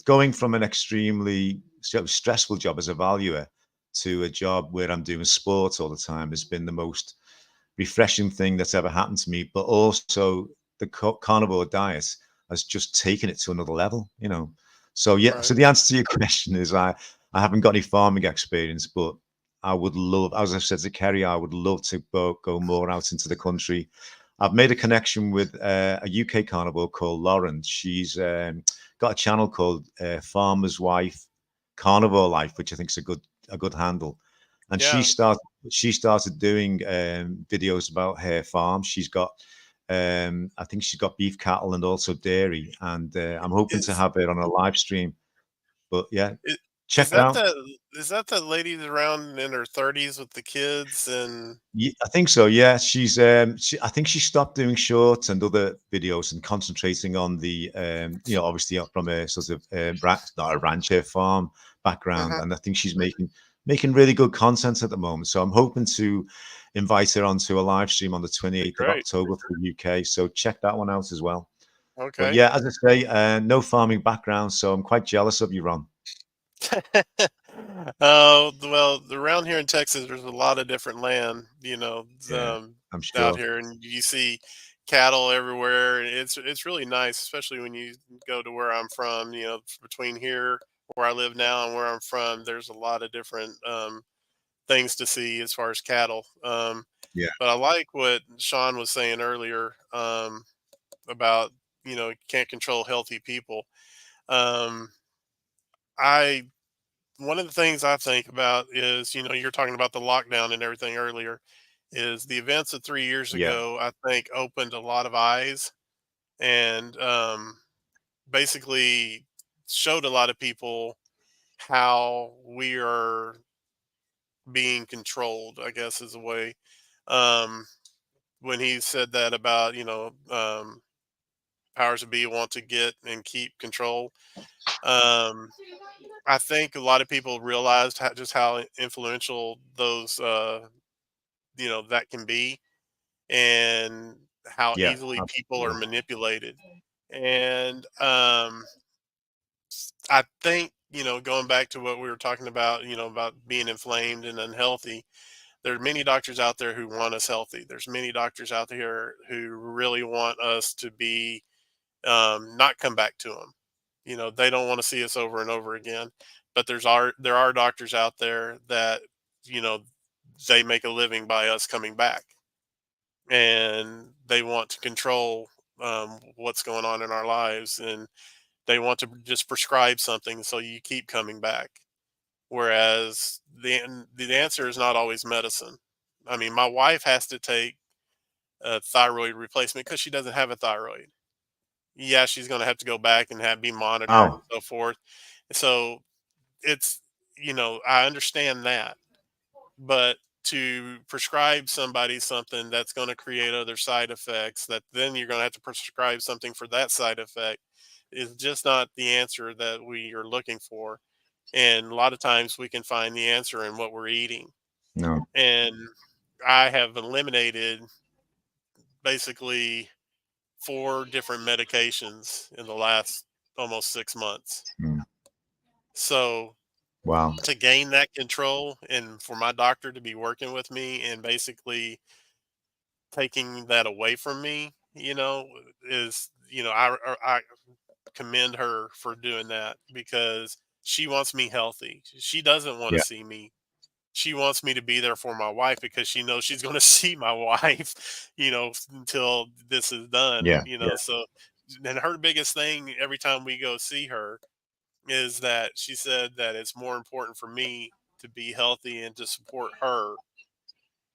going from an extremely sort of stressful job as a valuer to a job where I'm doing sports all the time has been the most refreshing thing that's ever happened to me. But also, the carnivore diet has just taken it to another level, you know. So yeah, Right. so the answer to your question is I haven't got any farming experience, but I would love, as I said to Kerry, I would love to go more out into the country. I've made a connection with a UK carnivore called Lauren. She's got a channel called Farmer's Wife Carnivore Life, which I think is a good handle. And Yeah. she started doing videos about her farm. She's got I think she's got beef cattle and also dairy, and I'm hoping to Is have her on a live stream. But yeah, it check it out. is that the lady that's around in her 30s with the kids and I think so. Yeah, I think she stopped doing shorts and other videos and concentrating on the obviously from a sort of not a rancher farm background, uh and I think she's making really good content at the moment. So I'm hoping to invite her onto a live stream on the 28th of great. October for the UK. So check that one out as well. But Okay. yeah, as I say, no farming background, so I'm quite jealous of you, Ron. Oh, well, around here in Texas, there's a lot of different land, Yeah, I'm out sure. here, and you see cattle everywhere. And it's really nice, especially when you go to where I'm from. Between here, where I live now, and where I'm from, there's a lot of different things to see as far as cattle. Yeah, But I like what Sean was saying earlier about you can't control healthy people. Um, I One of the things I think about is, you're talking about the lockdown and everything earlier, is the events of 3 years yeah, ago, I think opened a lot of eyes and basically showed a lot of people how we are being controlled, I guess is a way. Um, when he said that about, powers that be want to get and keep control. Um, I think a lot of people realized just how influential those that can be, and how yeah, easily people are absolutely. manipulated. And I think, going back to what we were talking about, about being inflamed and unhealthy, there are many doctors out there who want us healthy. There's many doctors out there who really want us to be not come back to them. They don't want to see us over and over again. But there are doctors out there that you know they make a living by us coming back, and they want to control what's going on in our lives, and they want to just prescribe something so you keep coming back. Whereas the answer is not always medicine. I mean, my wife has to take a thyroid replacement because she doesn't have a thyroid. Yeah, she's going to have to go back and be monitored and Wow. so forth. So it's I understand that, but to prescribe somebody something that's going to create other side effects, that then you're going to have to prescribe something for that side effect, is just not the answer that we are looking for. And a lot of times we can find the answer in what we're eating. No. And I have eliminated basically 4 different medications in the last almost 6 months. Mm. So Wow. to gain that control and for my doctor to be working with me and basically taking that away from me, is, I commend her for doing that because she wants me healthy. She doesn't want to Yeah. see me. She wants me to be there for my wife because she knows she's going to see my wife, until this is done, Yeah. Yeah. so, and her biggest thing every time we go see her is that she said that it's more important for me to be healthy and to support her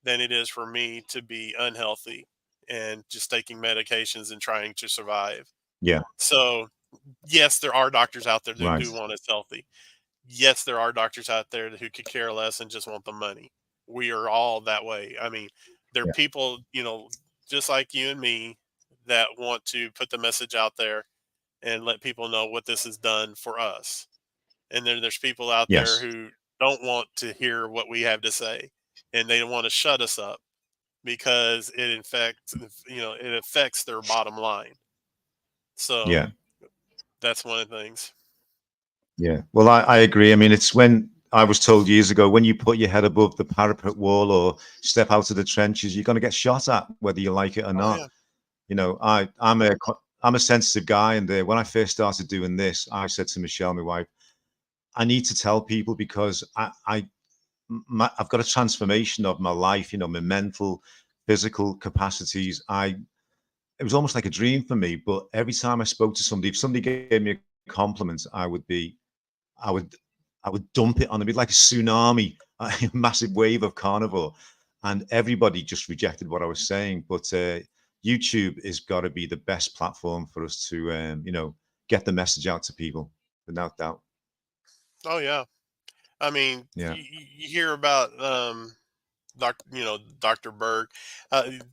than it is for me to be unhealthy. and just taking medications and trying to survive. Yeah. So, yes, there are doctors out there that Right. do want us healthy. Yes, there are doctors out there who could care less and just want the money. We are all that way. I mean, there are Yeah. people, just like you and me, that want to put the message out there and let people know what this has done for us. And then there's people out there Yes. who don't want to hear what we have to say, and they want to shut us up because it affects their bottom line. So Yeah. that's one of the things. Yeah. Well, I agree. I mean, it's when I was told years ago, when you put your head above the parapet wall or step out of the trenches, you're going to get shot at, whether you like it or Oh not. yeah. I'm a sensitive guy, and when I first started doing this, I said to Michelle, my wife, I need to tell people because I've got a transformation of my life. My mental, physical capacities. It was almost like a dream for me. But every time I spoke to somebody, if somebody gave me a compliment, I would I would dump it on them. It'd be like a tsunami, a massive wave of carnivore, and everybody just rejected what I was saying. But YouTube has got to be the best platform for us to, get the message out to people, without doubt. Oh yeah. I mean, Yeah, you hear about Dr. Berg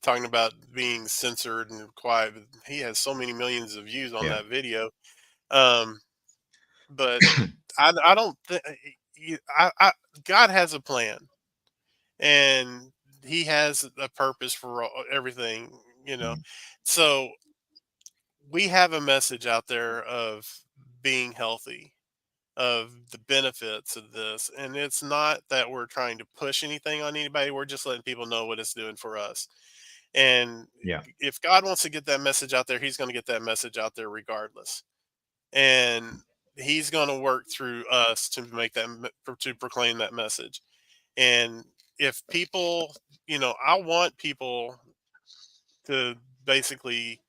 talking about being censored and quiet. But he has so many millions of views on yeah, that video. Um, but I don't think God has a plan, and He has a purpose for everything. You know, mm, so we have a message out there of being healthy, of the benefits of this. And it's not that we're trying to push anything on anybody. We're just letting people know what it's doing for us. And yeah, if God wants to get that message out there, He's going to get that message out there regardless. And He's going to work through us to make to proclaim that message. And if people, I want people to basically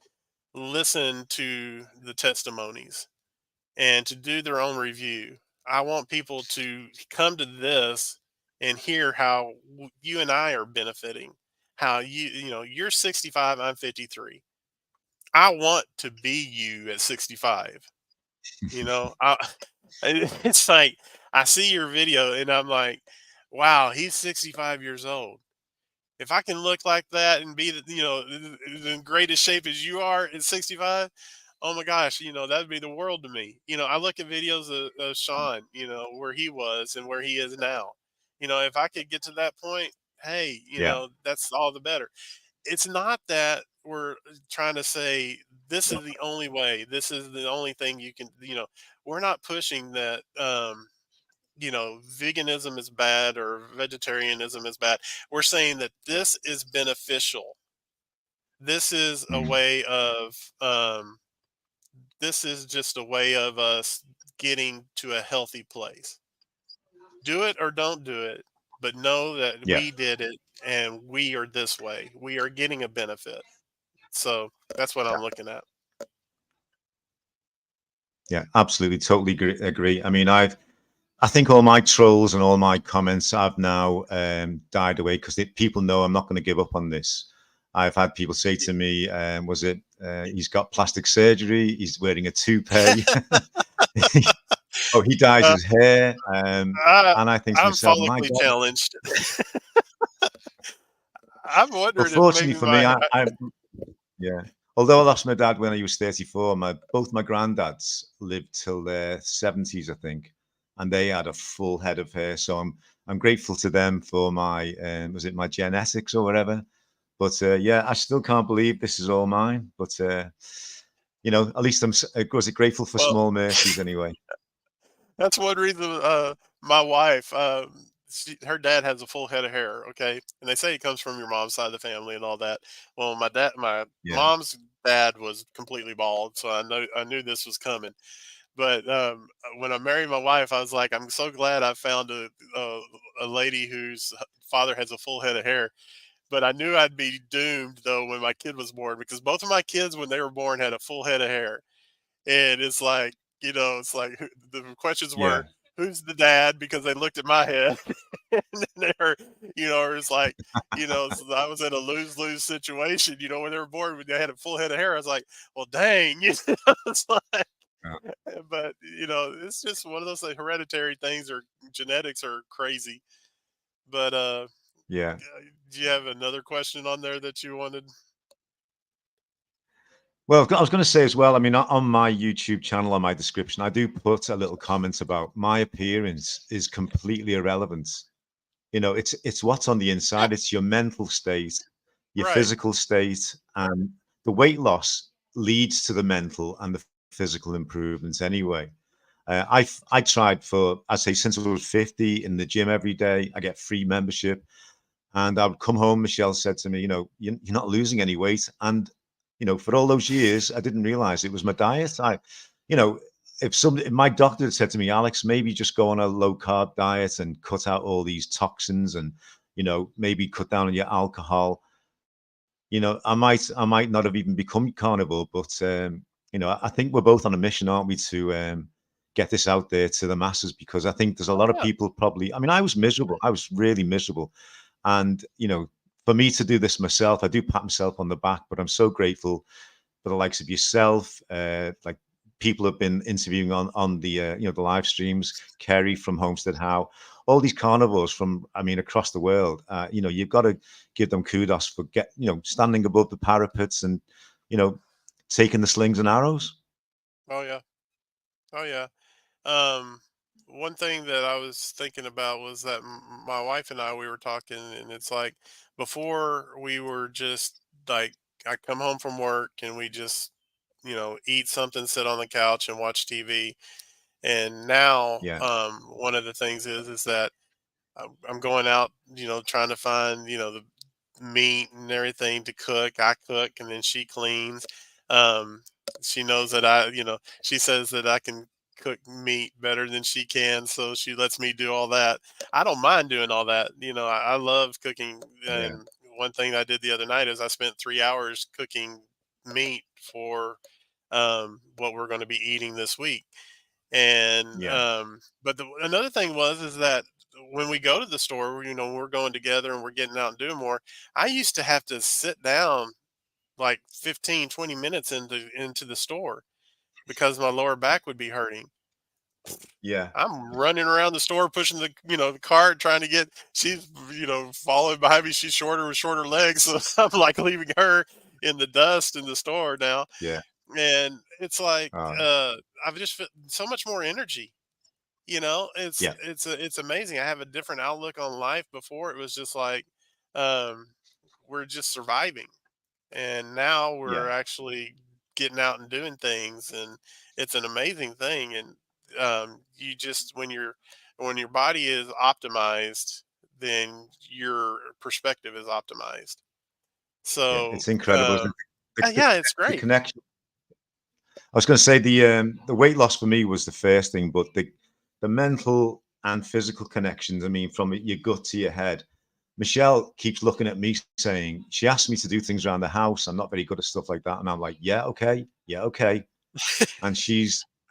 listen to the testimonies and to do their own review. I want people to come to this and hear how you and I are benefiting. How you're 65, I'm 53. I want to be you at 65. I it's like I see your video and I'm like, wow, he's 65 years old. If I can look like that and be in greatest shape as you are at 65, oh my gosh, that'd be the world to me. I look at videos of Sean, where he was and where he is now. If I could get to that point, hey, yeah, that's all the better. It's not that we're trying to say this is the only way, this is the only thing you can, we're not pushing that veganism is bad or vegetarianism is bad. We're saying that this is beneficial. This is a mm, way of this is just a way of us getting to a healthy place. Do it or don't do it, but know that yeah, we did it and we are this way. We are getting a benefit. So that's what I'm looking at. yeah. Absolutely, totally agree. I mean, I think all my trolls and all my comments have now died away because people know I'm not going to give up on this. I've had people say to me, was it, he's got plastic surgery, he's wearing a toupee. Oh, he dyes Uh, his hair. I, And I think to I'm myself, my follically God, challenged. I'm well, wondering if fortunately maybe for me, my yeah. Although I lost my dad when I was 34, both my granddads lived till their 70s, I think, and they had a full head of hair. So I'm grateful to them for my was it my genetics or whatever. But yeah, I still can't believe this is all mine. But at least was it grateful for well, small mercies anyway. that's one reason, my wife, her dad has a full head of hair, okay? And they say it comes from your mom's side of the family and all that. Well, my Yeah, mom's dad was completely bald, so I knew this was coming. But when I married my wife, I was like, I'm so glad I found a lady whose father has a full head of hair. But I knew I'd be doomed though when my kid was born because both of my kids, when they were born, had a full head of hair. And it's like, it's like the questions yeah, were, who's the dad because they looked at my head and then they're, or it's like, so I was in a lose-lose situation, when they were born, when they had a full head of hair. I was like, well, dang, it's like, Yeah. but it's just one of those like, hereditary things or genetics are crazy. But Yeah. do you have another question on there that you wanted? Well, I was going to say as well, I mean, on my YouTube channel, on my description, I do put a little comment about my appearance is completely irrelevant. It's what's on the Yeah, inside. It's your mental state, your right. physical state, and the weight loss leads to the mental and the physical improvements anyway. I tried for, I'd say, since I was 50 in the gym every day. I get free membership. And I would come home. Michelle said to me, you're not losing any weight. And, for all those years, I didn't realize it was my diet. You know, if my doctor had said to me, Alex, maybe just go on a low carb diet and cut out all these toxins and, maybe cut down on your alcohol, I might not have even become carnivore. But, I think we're both on a mission, aren't we, to get this out there to the masses, because I think there's a Oh lot of yeah. people probably, I mean, I was miserable. I was really miserable. And, for me to do this myself, I do pat myself on the back, but I'm so grateful for the likes of yourself, like people have been interviewing on the the live streams, Kerry from Homestead How, all these carnivores from, I mean, across the world. You've got to give them kudos for standing above the parapets and you know taking the slings and arrows. Oh yeah. Oh yeah. Um, One thing that I was thinking about was that my wife and I, we were talking, and it's like before we were just like, I come home from work and we just, eat something, sit on the couch and watch TV. And now, Yeah, one of the things is that I'm going out, trying to find, the meat and everything to cook. I cook and then she cleans. Um, she knows that she says that I can cook meat better than she can, so she lets me do all that. I don't mind doing all that. I love cooking. yeah, And one thing I did the other night is I spent 3 hours cooking meat for what we're going to be eating this week. And yeah, but another thing is that when we go to the store, we're going together and we're getting out and doing more. I used to have to sit down like 15, 20 minutes into the store because my lower back would be hurting. yeah, I'm running around the store pushing the cart trying to get. She's following behind me. She's shorter with shorter legs, so I'm like leaving her in the dust in the store now. yeah. And it's like Uh, I've just felt so much more energy. It's yeah, it's amazing. I have a different outlook on life. Before it was just like um we're just surviving, and now we're yeah. actually getting out and doing things, and it's an amazing thing. And you just when your body is optimized, then your perspective is optimized. Yeah, So it's incredible, isn't it? yeah, it's The great. connection. I was going to say the weight loss for me was the first thing, but the mental and physical connections. I mean, from your gut to your head. Michelle keeps looking at me saying she asked me to do things around the house. I'm not very good at stuff like that, and I'm like, yeah, okay. And she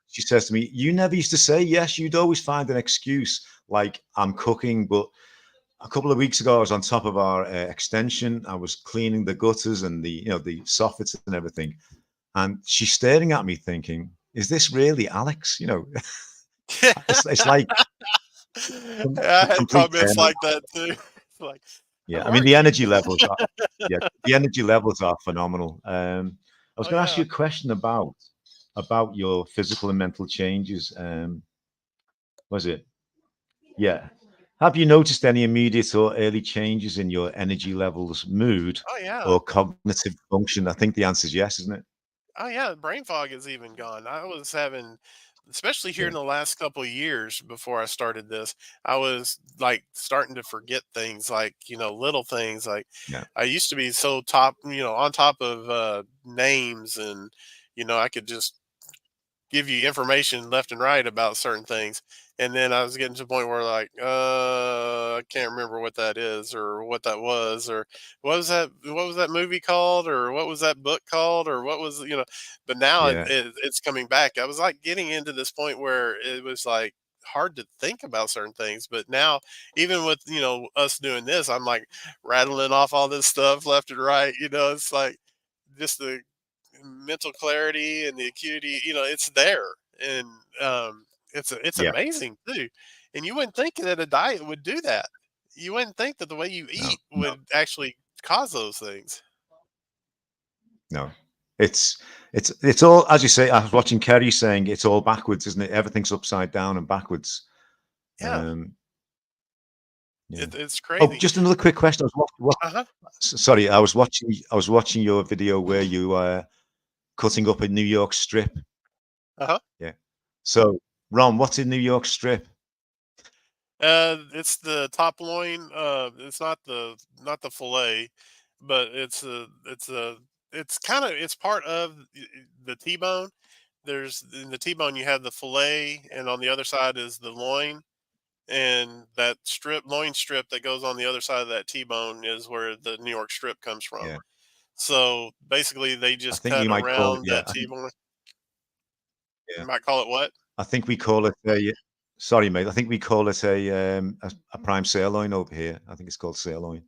says to me, "You never used to say yes. You'd always find an excuse, like I'm cooking." But a couple of weeks ago, I was on top of our extension. I was cleaning the gutters and the soffits and everything. And she's staring at me thinking, is this really Alex? It's like I had complete comments turn. like that too. It's like, Yeah. I'm I mean, the working. energy levels are, yeah, the energy levels are phenomenal. I was Oh going to ask yeah. you a question about your physical and mental changes. Was it? Yeah. Have you noticed any immediate or early changes in your energy levels, mood, Oh yeah. or cognitive function? I think the answer is yes, isn't it? Oh yeah, brain fog is even gone. I was having, especially here Yeah. in the last couple of years before I started this, I was like starting to forget things like, little things like Yeah. I used to be so on top of names, and I could just give you information left and right about certain things. And then I was getting to the point where like, I can't remember what that is or what that was or what was that movie called or what was that book called or what was. But now Yeah. it's coming back. I was like getting into this point where it was like hard to think about certain things. But now, even with us doing this, I'm like rattling off all this stuff left and right. It's like just the mental clarity and the acuity. It's there, and it's Yeah. amazing too. And you wouldn't think that a diet would do that. You wouldn't think that the way you No. eat No. would actually cause those things. No. It's all, as you say. I was watching Kerry saying it's all backwards, isn't it? Everything's upside down and backwards. Yeah, Um, yeah. it's Oh, crazy. just another quick question. I was Uh huh. sorry. I was watching your video where you were cutting up a New York strip. Uh huh. Yeah. So, Ron, what's a New York strip? It's the top loin. It's not the fillet, but it's kind of it's part of the T-bone. There's in the T-bone you have the fillet, and on the other side is the loin, and that loin strip that goes on the other side of that T-bone is where the New York strip comes from. Yeah. So basically, they I just think we cut might call it. around Yeah. that T-bone. Yeah. You might call it what? I think we call it a. Sorry, mate. I think we call it a prime sirloin over here. I think it's called sirloin.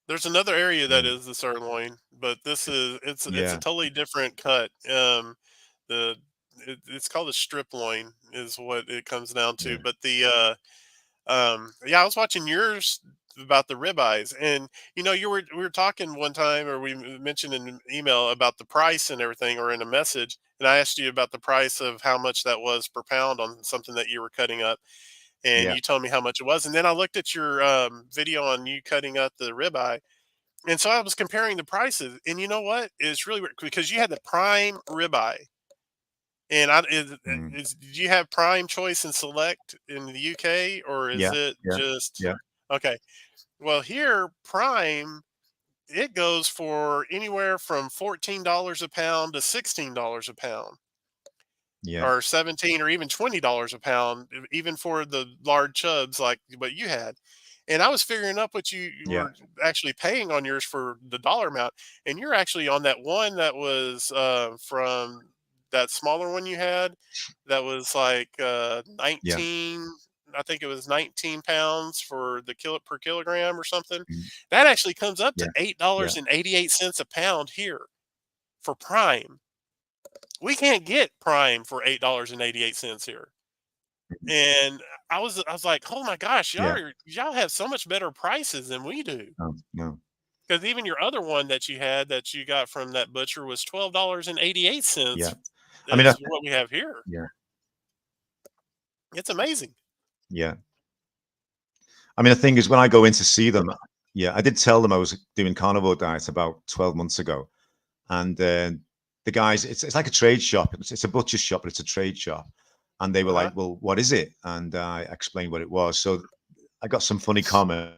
There's another area that Yeah. is the sirloin, but this is it's a Yeah. totally different cut. The it's called a strip loin is what it comes down to. Yeah. But yeah, I was watching yours about the ribeyes, and we were talking one time, or we mentioned in an email about the price and everything, or in a message, and I asked you about the price of how much that was per pound on something that you were cutting up, and Yeah. you told me how much it was, and then I looked at your video on you cutting up the ribeye, and so I was comparing the prices, and you know what? It's really weird because you had the prime ribeye, and Mm. did you have prime, choice, and select in the UK, or is Yeah. it Yeah. just Yeah. okay? Well, here prime it goes for anywhere from $14 a pound to $16 a pound, Yeah. or 17 or even $20 a pound, even for the large chubs like what you had. And I was figuring up what you Yeah. were actually paying on yours for the dollar amount, and you're actually on that one that was from that smaller one you had, that was like Yeah. 19. I think it was 19 pounds for the per kilogram or something. Mm. That actually comes up to Yeah. eight Yeah. dollars and 88 cents a pound here for prime. We can't get prime for $8.88 here. Mhm. And I was like, "Oh my gosh, Yeah. y'all have so much better prices than we do." No. No. Because even your other one that you had that you got from that butcher was $12.88 Yeah. I mean, as what we have here. yeah. It's amazing. Yeah. I mean, the thing is, when I go in to see them, yeah, I did tell them I was doing carnivore diet about 12 months ago, and the guys, it's like a trade shop. It's a butcher shop, but it's a trade shop. And they were Uh-huh. like, "Well, what is it?" And I explained what it was. So I got some funny comments.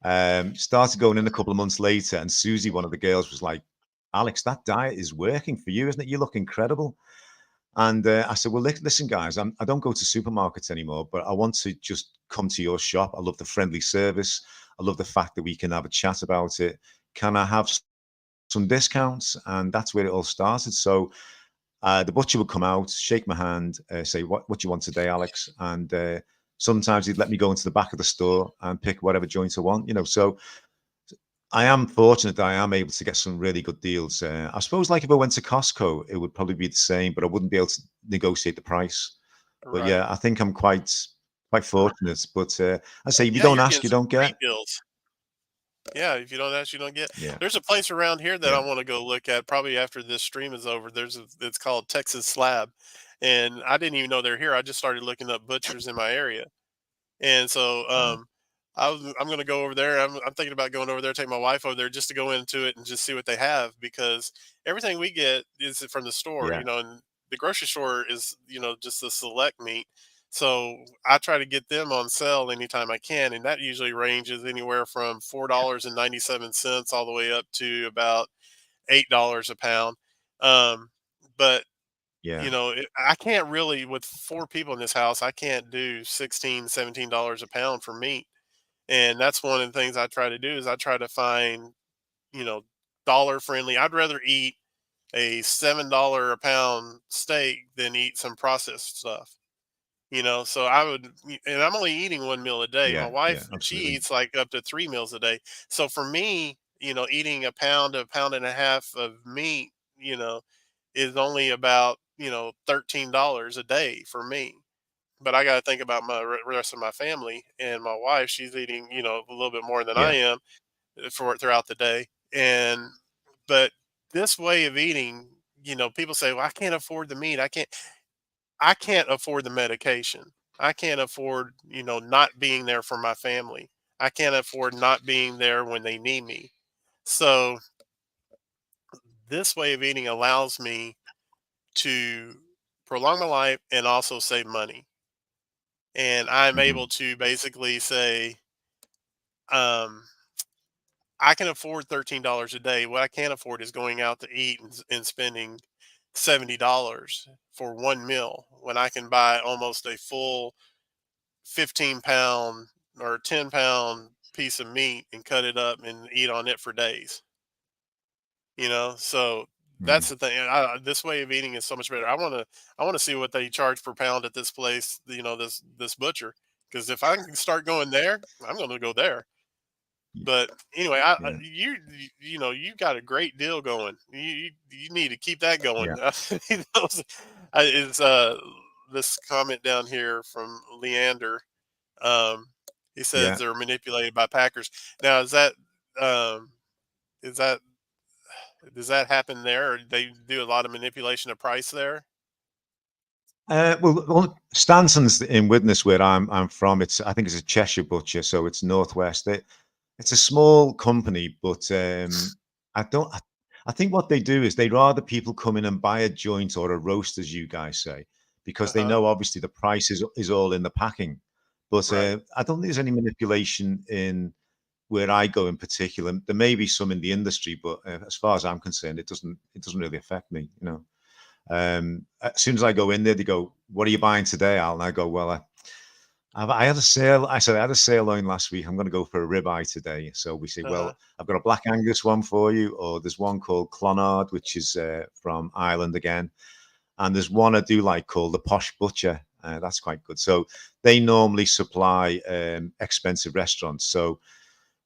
Started going in a couple of months later, and Susie, one of the girls, was like, "Alex, that diet is working for you, isn't it? You look incredible." And I said, "Well, listen, guys, I don't go to supermarkets anymore, but I want to just come to your shop. I love the friendly service. I love the fact that we can have a chat about it. Can I have some discounts?" And that's where it all started. So the butcher would come out, shake my hand, say, what do you want today, Alex? And sometimes he'd let me go into the back of the store and pick whatever joint I want. So I am fortunate that I am able to get some really good deals. I suppose, like if I went to Costco, it would probably be the same, but I wouldn't be able to negotiate the price. But Right. yeah, I think I'm quite fortunate. But I say, if you Yeah, don't you're ask, getting you some don't great get. deals. Yeah, if you don't ask, you don't get. Yeah, There's a place around here that I yeah, want to go look at probably after this stream is over. It's called Texas Slab, and I didn't even know they're here. I just started looking up butchers in my area. And so uh, I'm going to go over there. I'm thinking about going over there, take my wife over there just to go into it and just see what they have, because everything we get is from the store, yeah, and the grocery store is, just the select meat. So I try to get them on sale anytime I can. And that usually ranges anywhere from $4.97 all the way up to about $8 a pound. But yeah, I can't really, with four people in this house, I can't do 16, $17 a pound for meat. And that's one of the things I try to do is I try to find, you know, dollar friendly. I'd rather eat a $7 a pound steak than eat some processed stuff. So I would, and I'm only eating one meal a day. My Yeah, yeah, wife, she absolutely. eats like up to 3 meals a day. So for me, eating a pound and a half of meat, is only about, $13 a day for me. But I got to think about my rest of my family, and my wife, she's eating, a little bit more than I Yeah, am for throughout the day. And but this way of eating, people say, "Well, I can't afford the meat. I can't afford the medication. I can't afford, not being there for my family. I can't afford not being there when they need me." So this way of eating allows me to prolong my life and also save money. And I'm hmm able to basically say, um, I can afford $13 a day. What I can't afford is going out to eat and spending $70 for one meal when I can buy almost a full 15-pound or 10-pound piece of meat and cut it up and eat on it for days. So that's hmm the thing. This way of eating is so much better. I want to see what they charge per pound at this place. This butcher, because if I can start going there, I'm going to go there. But anyway, yeah, you got a great deal going. You need to keep that going. yeah, Is this comment down here from Leander? Um, he says yeah. they're manipulated by Packers. Now, um, is that does that happen there? Or they do a lot of manipulation of price there? Well, Stanson's in Widnes, where I'm from. I think it's a Cheshire butcher, so it's northwest. It's a small company, but I don't. I think what they do is they'd rather people come in and buy a joint or a roast, as you guys say, because Uh they huh. know obviously the price is all in the packing. But Right. I don't think there's any manipulation in where I go in particular. There may be some in the industry, but as far as I'm concerned, it doesn't really affect me. As soon as I go in there, they go, "What are you buying today, Al?" And I go, "Well, I had a sale. I said I had a sale on last week. I'm going to go for a ribeye today." So we say, Uh huh. "Well, I've got a Black Angus one for you, or there's one called Clonard, which is from Ireland again, and there's one I do like called the Posh Butcher. That's quite good." So they normally supply expensive restaurants. So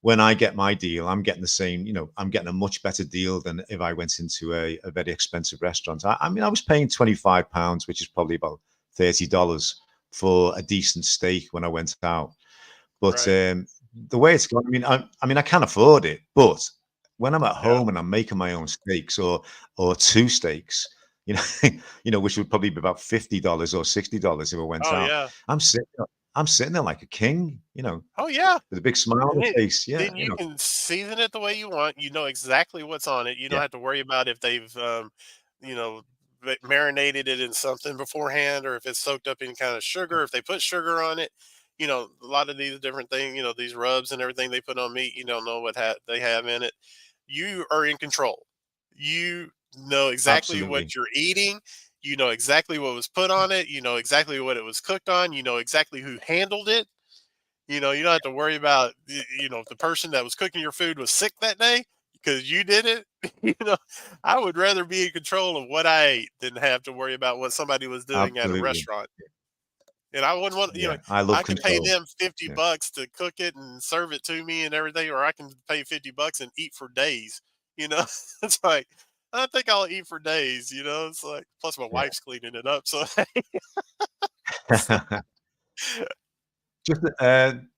when I get my deal, I'm getting the same, I'm getting a much better deal than if I went into a very expensive restaurant. I mean, I was paying £25, which is probably about $30 for a decent steak when I went out. But Right. the way it's gone, I mean, I can afford it, but when I'm at Yeah. home and I'm making my own steaks or two steaks, you know, which would probably be about $50 or $60 if I went Oh out, yeah. I'm sitting, I'm sitting there like a king, Oh yeah. with a big smile on And the face. Yeah, then you can season it the way you want. You know exactly what's on it. You don't yeah, have to worry about if they've, you know, marinated it in something beforehand, or if it's soaked up in kind of sugar. If they put sugar on it, a lot of these different things. These rubs and everything they put on meat. You don't know what they have in it. You are in control. You know exactly absolutely. what you're eating. You know exactly what was put on it. You know exactly what it was cooked on. You know exactly who handled it. You don't have to worry about, if the person that was cooking your food was sick that day because you did it. You know, I would rather be in control of what I ate than have to worry about what somebody was doing at a Absolutely. restaurant. And I wouldn't want, Yeah, I love I can pay control. them 50 Yeah, bucks to cook it and serve it to me and everything, or I can pay 50 bucks and eat for days. You know, it's like, I think I'll eat for days, it's like, plus my yeah. wife's cleaning it up. So, so Just,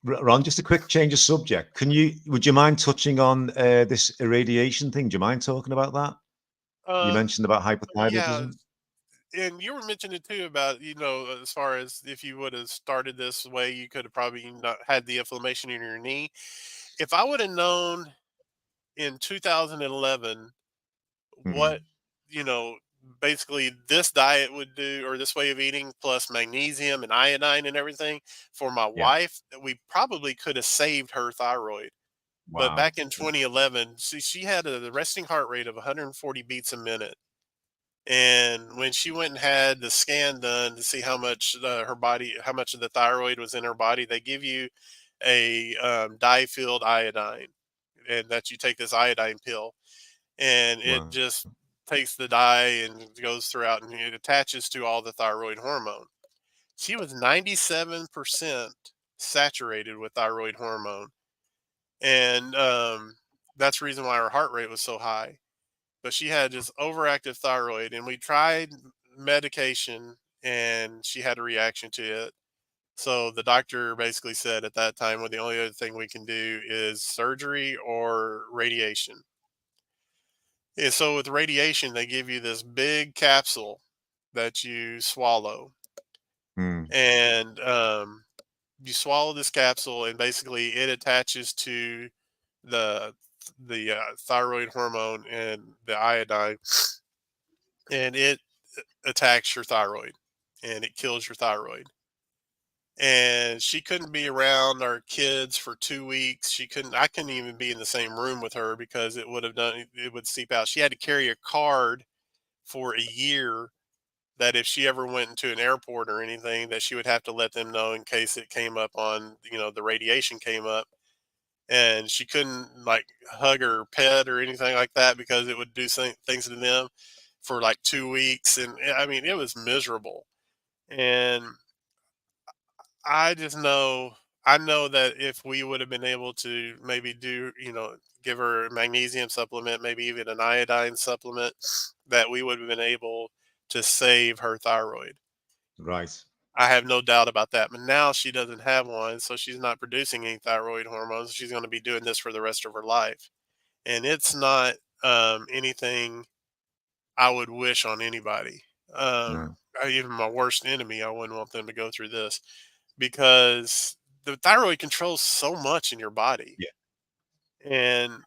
Ron, just a quick change of subject. Would you mind touching on this irradiation thing? Do you mind talking about that? You uh, mentioned about yeah. hypothyroidism. And you were mentioning too about, as far as if you would have started this way, you could have probably not had the inflammation in your knee. If I would have known in 2011 what, Mhm. you know, basically this diet would do, or this way of eating plus magnesium and iodine and everything for my Yeah. wife, we probably could have saved her thyroid. But Wow. back in 2011, she had a resting heart rate of 140 beats a minute. And when she went and had the scan done to see how much how much of the thyroid was in her body, they give you a dye-filled iodine, and that you take this iodine pill, and it Wow. just takes the dye and goes throughout, and it attaches to all the thyroid hormone. She was 97% saturated with thyroid hormone, and that's the reason why her heart rate was so high. But she had just overactive thyroid, and we tried medication, and she had a reaction to it. So the doctor basically said at that time, well, the only other thing we can do is surgery or radiation. And so with radiation, they give you this big capsule that you swallow, Mm. and you swallow this capsule, and basically it attaches to the thyroid hormone and the iodine, and it attacks your thyroid, and it kills your thyroid. And she couldn't be around our kids for 2 weeks. I couldn't even be in the same room with her because it would seep out. She had to carry a card for a year that if she ever went into an airport or anything, that she would have to let them know in case it came up on, the radiation came up. And she couldn't like hug her pet or anything like that because it would do things to them for like 2 weeks. And I mean, it was miserable. And I know that if we would have been able to maybe give her a magnesium supplement, maybe even an iodine supplement, that we would have been able to save her thyroid. Right. I have no doubt about that. But now she doesn't have one, so she's not producing any thyroid hormones. She's going to be doing this for the rest of her life. And it's not anything I would wish on anybody. No. Even my worst enemy, I wouldn't want them to go through this because the thyroid controls so much in your body. Yeah. And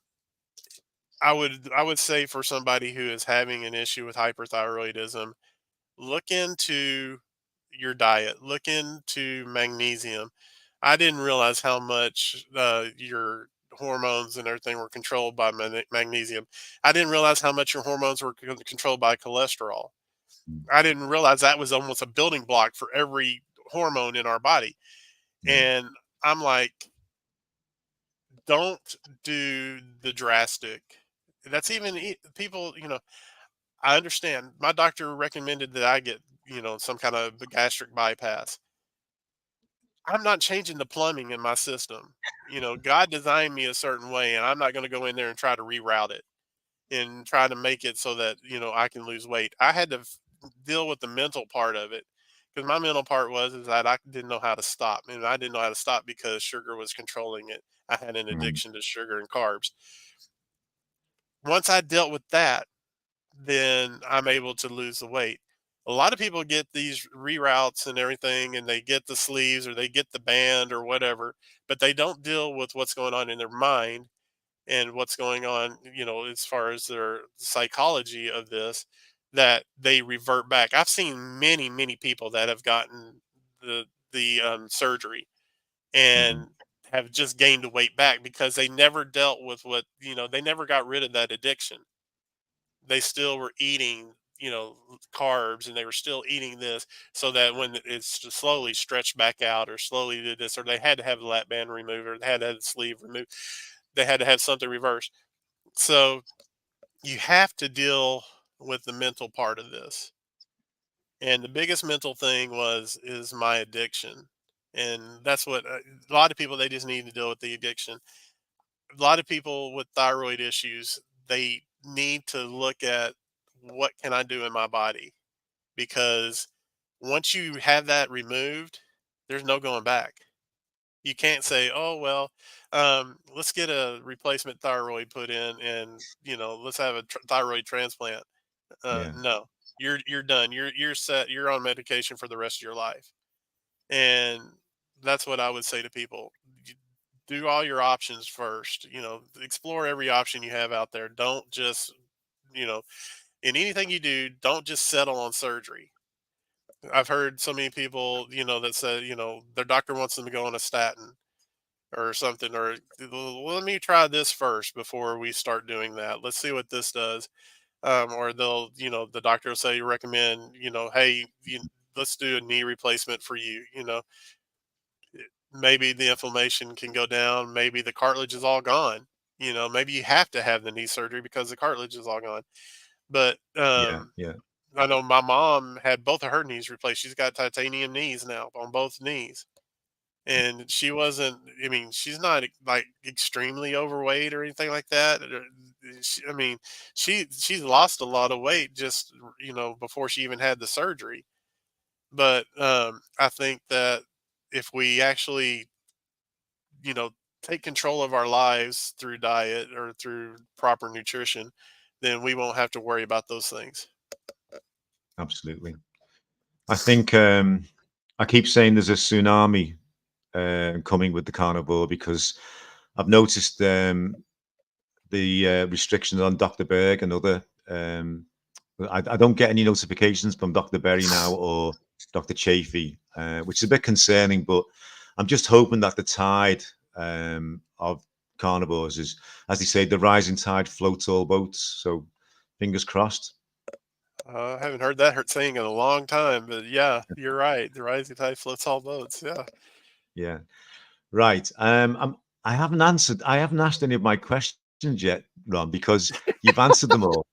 I would say for somebody who is having an issue with hyperthyroidism, look into your diet, look into magnesium. I didn't realize how much your hormones and everything were controlled by magnesium. I didn't realize how much your hormones were controlled by cholesterol. Mm. I didn't realize that was almost a building block for every hormone in our body. Yeah. And I'm like, don't do the drastic. That's even people, I understand. My doctor recommended that I get, some kind of gastric bypass. I'm not changing the plumbing in my system. God designed me a certain way, and I'm not going to go in there and try to reroute it and try to make it so that, I can lose weight. I had to deal with the mental part of it because my mental part is that I didn't know how to stop. And I didn't know how to stop because sugar was controlling it. I had an Mm. addiction to sugar and carbs. Once I dealt with that, then I'm able to lose the weight. A lot of people get these reroutes and everything, and they get the sleeves or they get the band or whatever, but they don't deal with what's going on in their mind and what's going on, as far as their psychology of this, that they revert back. I've seen many, many people that have gotten the surgery Mhm. and have just gained the weight back because they never dealt with they never got rid of that addiction. They still were eating, carbs, and they were still eating this, so that when it's slowly stretched back out or slowly did this, or they had to have the lap band removed or they had to have the sleeve removed, they had to have something reversed. So you have to deal with the mental part of this. And the biggest mental thing is my addiction. And that's what a lot of people, they just need to deal with the addiction. A lot of people with thyroid issues, they need to look at what can I do in my body, because once you have that removed, there's no going back. You can't say, "Oh well, let's get a replacement thyroid put in, and let's have a thyroid transplant." Yeah. No, you're done. You're set. You're on medication for the rest of your life, and that's what I would say to people. Do all your options first. Explore every option you have out there. Don't just, you know, in anything you do, don't just settle on surgery. I've heard so many people, that say, their doctor wants them to go on a statin or something, or "Well, let me try this first before we start doing that. Let's see what this does." Or the doctor will say, recommend, hey, let's do a knee replacement for you. Maybe the inflammation can go down. Maybe the cartilage is all gone. Maybe you have to have the knee surgery because the cartilage is all gone. But Yeah. Yeah. I know my mom had both of her knees replaced. She's got titanium knees now on both knees. And she wasn't, I mean, she's not like extremely overweight or anything like that. I mean, she's lost a lot of weight just, before she even had the surgery. But I think that if we actually, you know, take control of our lives through diet or through proper nutrition, then we won't have to worry about those things. Absolutely. I think I keep saying there's a tsunami coming with the carnivore because I've noticed the restrictions on Dr. Berg and other. I don't get any notifications from Dr. Berry now or Dr. Chafee, which is a bit concerning. But I'm just hoping that the tide of carnivores is, as they say, the rising tide floats all boats. So fingers crossed. I haven't heard that saying in a long time, but yeah, you're right. The rising tide floats all boats. Yeah. Yeah. Right. I haven't asked any of my questions yet, Ron, because you've answered them all,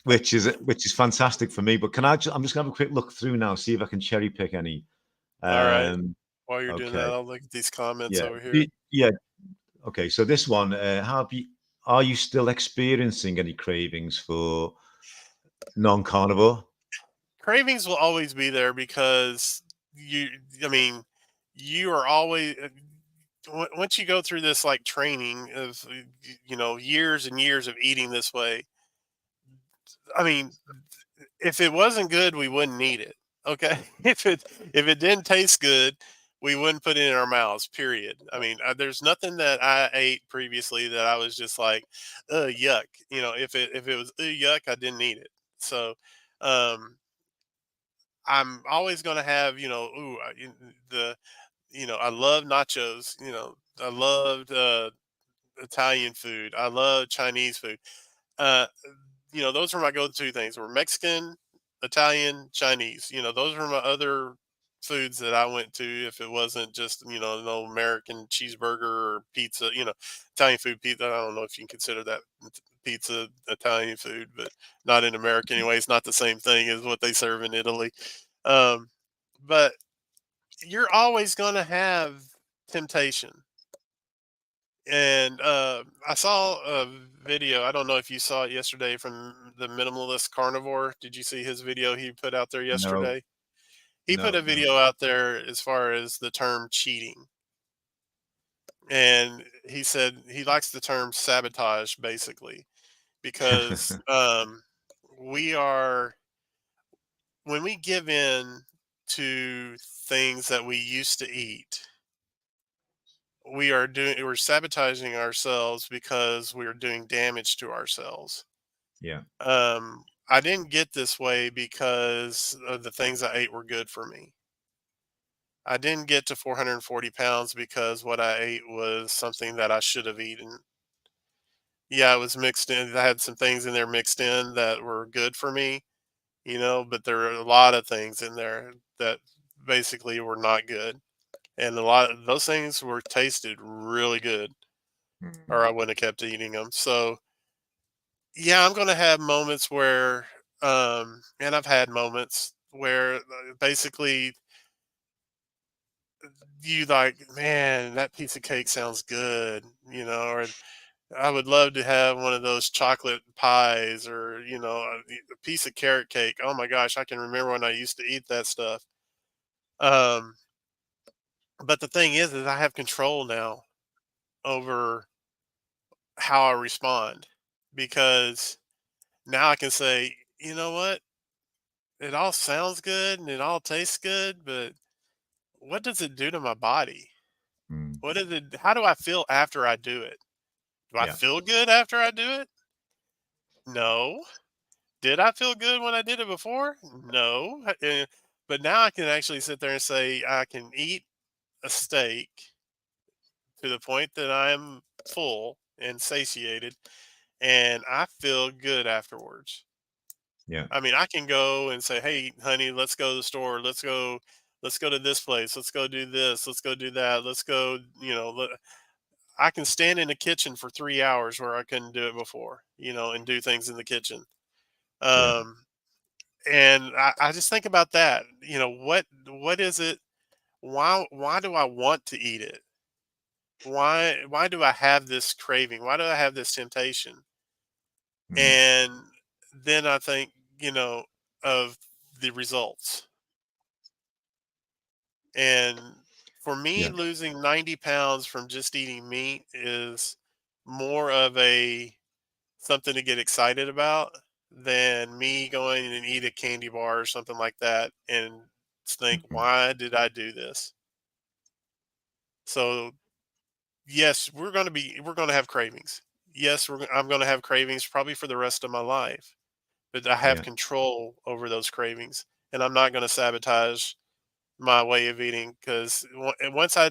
which is fantastic for me. But I'm just gonna have a quick look through now, see if I can cherry pick any. All right. Um, While you're doing that, okay. I'll look at these comments Yeah. over here. Yeah. Okay. So this one, are you still experiencing any cravings for non-carnivore? Cravings will always be there because you, I mean, you are always, once you go through this like training of, years and years of eating this way, I mean, if it wasn't good, we wouldn't eat it. Okay. If it didn't taste good, we wouldn't put it in our mouths, period. I mean, there's nothing that I ate previously that I was just like, yuck. If it was yuck, I didn't eat it. So, um, I'm always going to have, I love nachos, I loved Italian food. I love Chinese food. Uh, those are my go-to things. Were Mexican, Italian, Chinese. Those were my other foods that I went to if it wasn't just no American cheeseburger or pizza. Italian food, pizza. I don't know if you can consider that pizza Italian food, but not in America anyway. It's not the same thing as what they serve in Italy. Um, but you're always going to have temptation. And I saw a video. I don't know if you saw it yesterday from the minimalist carnivore. Did you see his video he put out there No, yesterday? He put a no, no. video out there as far as the term cheating. And he said he likes the term sabotage basically because we are, when we give in to things that we used to eat, we're sabotaging ourselves because we're doing damage to ourselves. Yeah. I didn't get this way because of the things I ate were good for me. I didn't get to 440 pounds because what I ate was something that I should have eaten. Yeah, it was mixed in. I had some things in there mixed in that were good for me, but there are a lot of things in there that basically were not good. And a lot of those things were tasted really good, or Mm. I wouldn't have kept eating them. So, yeah, I'm gonna have moments where, and I've had moments where basically you like, man, that piece of cake sounds good, or I would love to have one of those chocolate pies or, a piece of carrot cake. Oh my gosh, I can remember when I used to eat that stuff. Um, but the thing is I have control now over how I respond because now I can say, you know what? It all sounds good and it all tastes good, but what does it do to my body? Mm. How do I feel after I do it? Do I Yeah. feel good after I do it? No. Did I feel good when I did it before? No. But now I can actually sit there and say I can eat a steak to the point that I'm full and satiated and I feel good afterwards. Yeah. I mean, I can go and say, "Hey, honey, let's go to the store. Let's go to this place. Let's go do this. Let's go do that. Let's go." I can stand in the kitchen for 3 hours where I couldn't do it before. And do things in the kitchen. Yeah. Um, And I just think about that. What is it? Why do I want to eat it? Why do I have this craving? Why do I have this temptation? Mm. And then I think, of the results. And for me, Yeah. losing 90 pounds from just eating meat is more of a something to get excited about than me going and eat a candy bar or something like that and think, Mhm. why did I do this? So yes, we're going to have cravings. Yes, I'm going to have cravings probably for the rest of my life, but I have Yeah. control over those cravings, and I'm not going to sabotage my way of eating because once I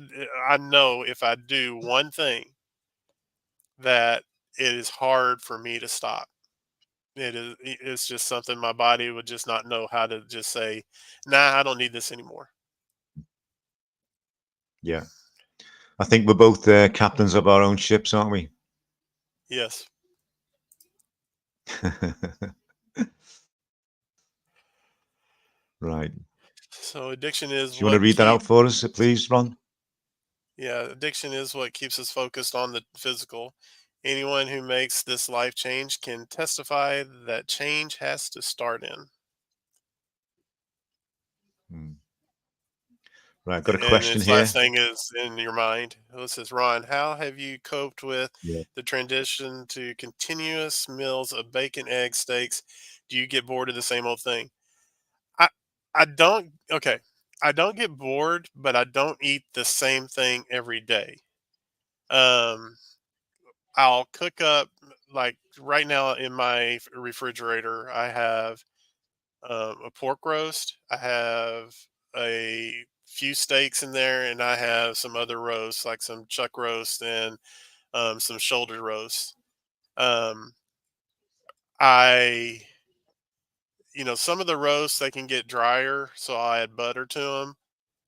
know if I do one thing that it is hard for me to stop. It's just something my body would just not know how to just say, nah, I don't need this anymore. Yeah. I think we're both captains of our own ships, aren't we? Yes. Right. So addiction is Do you want to what read that out for us, please, Ron? addiction is what keeps us focused on the physical. Anyone who makes this life change can testify that change has to start in. Mm. Right. I've got a And question its last here. thing is in your mind. This is Ron. How have you coped with Yeah. the transition to continuous meals of bacon, eggs, steaks? Do you get bored of the same old thing? I I don't okay. I don't get bored, but I don't eat the same thing every day. Um, I'll cook up like right now in my refrigerator. I have a pork roast. I have a few steaks in there, and I have some other roasts like some chuck roast and some shoulder roast. Um, I some of the roasts they can get drier, so I add butter to them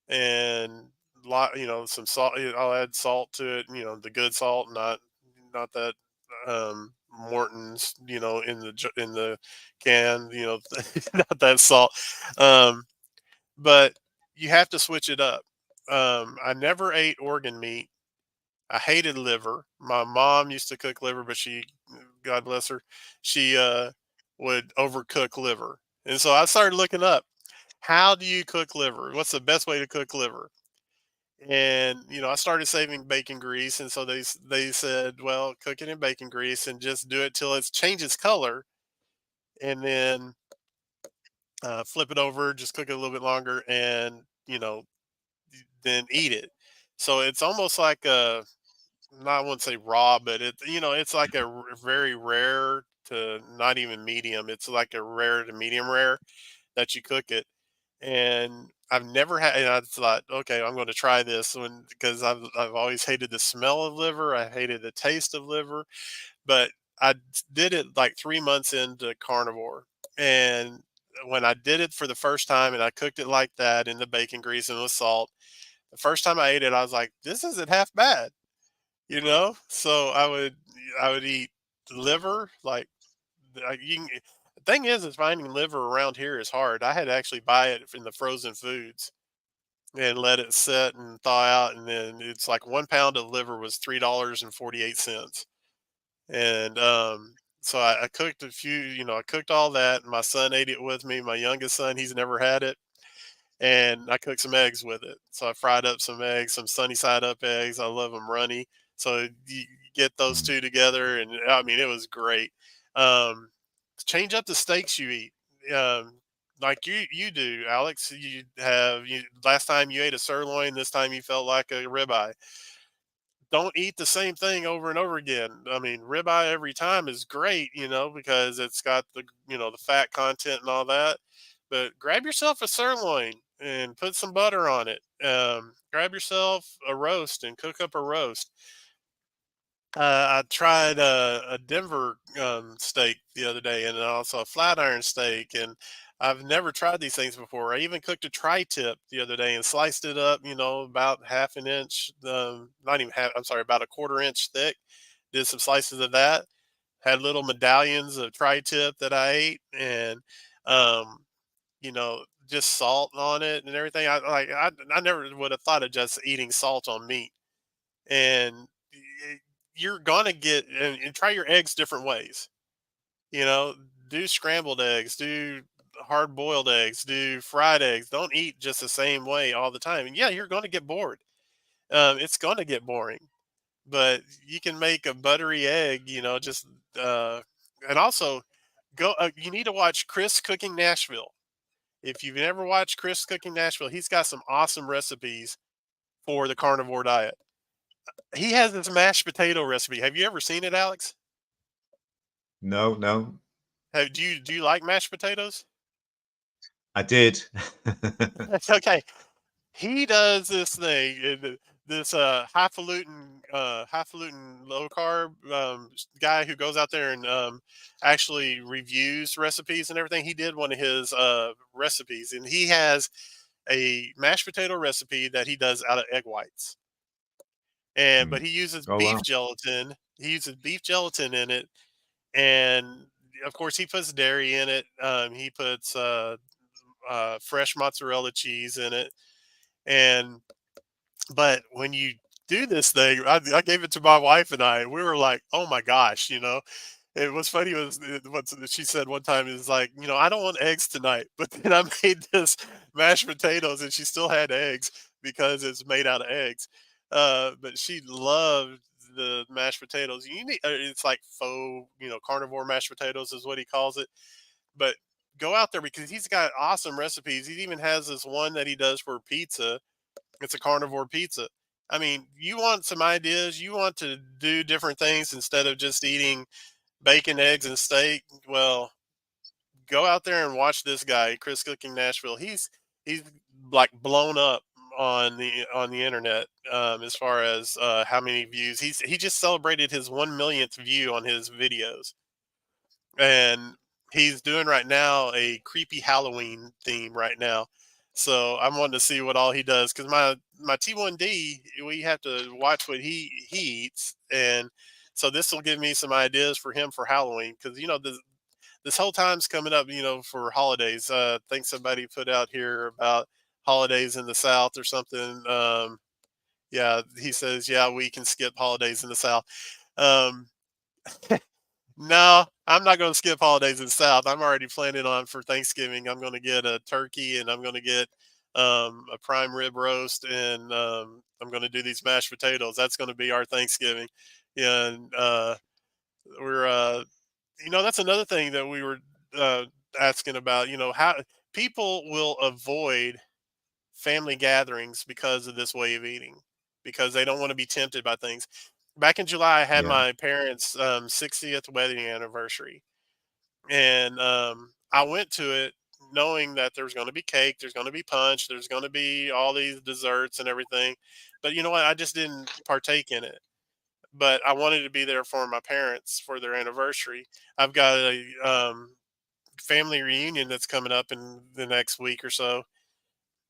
and some salt. I'll add salt to it. The good salt, not that Morton's in the can. Not that salt. Um, but you have to switch it up. I never ate organ meat. I hated liver. My mom used to cook liver, but God bless her, she would overcook liver. And so I started looking up, how do you cook liver? What's the best way to cook liver? And I started saving bacon grease, and so they said, well, cook it in bacon grease and just do it till it changes color, and then flip it over, just cook it a little bit longer, and then eat it. So it's almost like I wouldn't say raw, but it's like a very rare to not even medium. It's like a rare to medium rare that you cook it. And I've never had, and I thought, okay, I'm going to try this one because I've always hated the smell of liver. I hated the taste of liver, but did it like 3 months into carnivore. And when I did it for the first time and I cooked it like that in the bacon grease and with salt, the first time I ate it, I was like, this isn't half bad, So I would eat liver, like you can. The thing is finding liver around here is hard. I had to actually buy it in the frozen foods and let it set and thaw out, and then it's like 1 pound of liver was $3.48, and so I cooked a few. I cooked all that. And my son ate it with me. My youngest son, he's never had it, and I cooked some eggs with it. So I fried up some eggs, some sunny side up eggs. I love them runny. So you get those Mm. two together, and I mean, it was great. Um, Change up the steaks you eat. Um, like you do, Alex. Last time you ate a sirloin, this time you felt like a ribeye. Don't eat the same thing over and over again. I mean, ribeye every time is great, because it's got the fat content and all that. But grab yourself a sirloin and put some butter on it. Grab yourself a roast and cook up a roast. I tried a Denver steak the other day, and also a flat iron steak, and I've never tried these things before. I even cooked a tri-tip the other day and sliced it up, about half an inch, not even half. I'm sorry, about a quarter inch thick. Did some slices of that. Had little medallions of tri-tip that I ate, and just salt on it and everything. I never would have thought of just eating salt on meat. And you're gonna get and try your eggs different ways. You know, do scrambled eggs, do hard boiled eggs, do fried eggs. Don't eat just the same way all the time. And yeah, you're going to get bored. It's going to get boring, but you can make a buttery egg. Just uh, and also go. You need to watch Chris Cooking Nashville. If you've never watched Chris Cooking Nashville, he's got some awesome recipes for the carnivore diet. He has this mashed potato recipe. Have you ever seen it, Alex? No, no, Do you like mashed potatoes? I did. That's okay. He does this thing, this highfalutin low carb guy who goes out there and actually reviews recipes and everything. He did one of his recipes, and he has a mashed potato recipe that he does out of egg whites. But Mm. he uses Oh beef wow. gelatin. He uses beef gelatin in it, and of course he puts dairy in it. He puts fresh mozzarella cheese in it, and but when you do this thing, I gave it to my wife and I. We were like, "Oh my gosh!" It was funny was what she said one time is like, I don't want eggs tonight, but then I made this mashed potatoes and she still had eggs because it's made out of eggs. But she loved the mashed potatoes. It's like faux, carnivore mashed potatoes is what he calls it. But go out there because he's got awesome recipes. He even has this one that he does for pizza. It's a carnivore pizza. I mean, you want some ideas, you want to do different things instead of just eating bacon, eggs, and steak. Well, go out there and watch this guy, Chris Cooking Nashville. He's like blown up on the internet as far as how many views. He just celebrated his 1 millionth view on his videos, and he's doing right now a creepy Halloween theme right now. So I'm wanting to see what all he does because my T1D, we have to watch what he eats, and so this will give me some ideas for him for Halloween because this whole time's coming up, for holidays. I think somebody put out here about holidays in the South or something. Yeah, he says, yeah, we can skip holidays in the South. Um, No, I'm not going to skip holidays in the South. I'm already planning on for Thanksgiving. I'm going to get a turkey and I'm going to get a prime rib roast and I'm going to do these mashed potatoes. That's going to be our Thanksgiving. And we're, that's another thing that we were uh, asking about. How people will avoid family gatherings because of this way of eating, because they don't want to be tempted by things. Back in July, I had Yeah, my parents' 60th wedding anniversary, and I went to it knowing that there's going to be cake, there's going to be punch, there's going to be all these desserts and everything. But you know what? I just didn't partake in it. But I wanted to be there for my parents for their anniversary. I've got a family reunion that's coming up in the next week or so,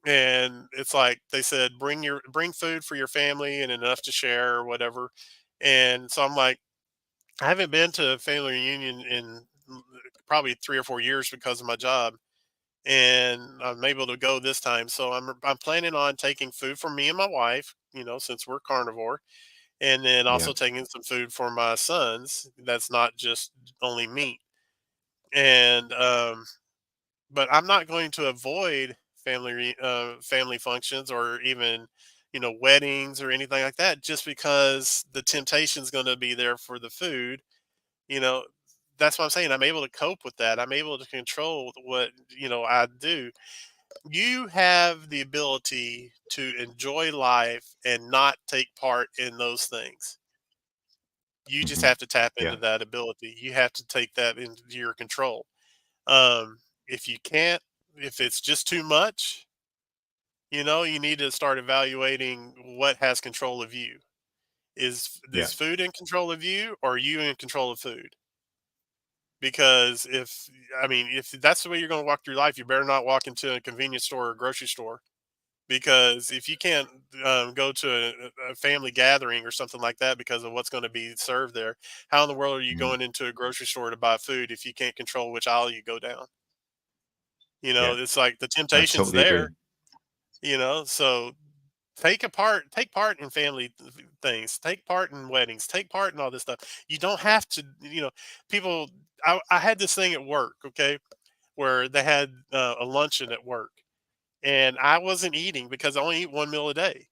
and it's like they said, bring food for your family and enough to share or whatever. And so I'm like, I haven't been to a family reunion in probably 3 or 4 years because of my job, and I'm able to go this time. So I'm planning on taking food for me and my wife, since we're carnivore, and then yeah, also taking some food for my sons. That's not just only meat. And but I'm not going to avoid family functions or even weddings or anything like that just because the temptation is going to be there for the food. you know that's what I'm saying. I'm able to cope with that. I'm able to control what I do. You have the ability to enjoy life and not take part in those things. You just hmm have to tap into yeah, that ability. You have to take that into your control. If you can't, if it's just too much, you need to start evaluating what has control of you. Is yeah, food in control of you, or are you in control of food? Because if that's the way you're going to walk through life, you better not walk into a convenience store or grocery store. Because if you can't go to a family gathering or something like that because of what's going to be served there, how in the world are you mm, going into a grocery store to buy food if you can't control which aisle you go down? Yeah. It's like the I temptation's totally agree. there, so take part in family things, take part in weddings, take part in all this stuff. You don't have to, people. I had this thing at work, okay, where they had a luncheon at work, and I wasn't eating because I only eat one meal a day.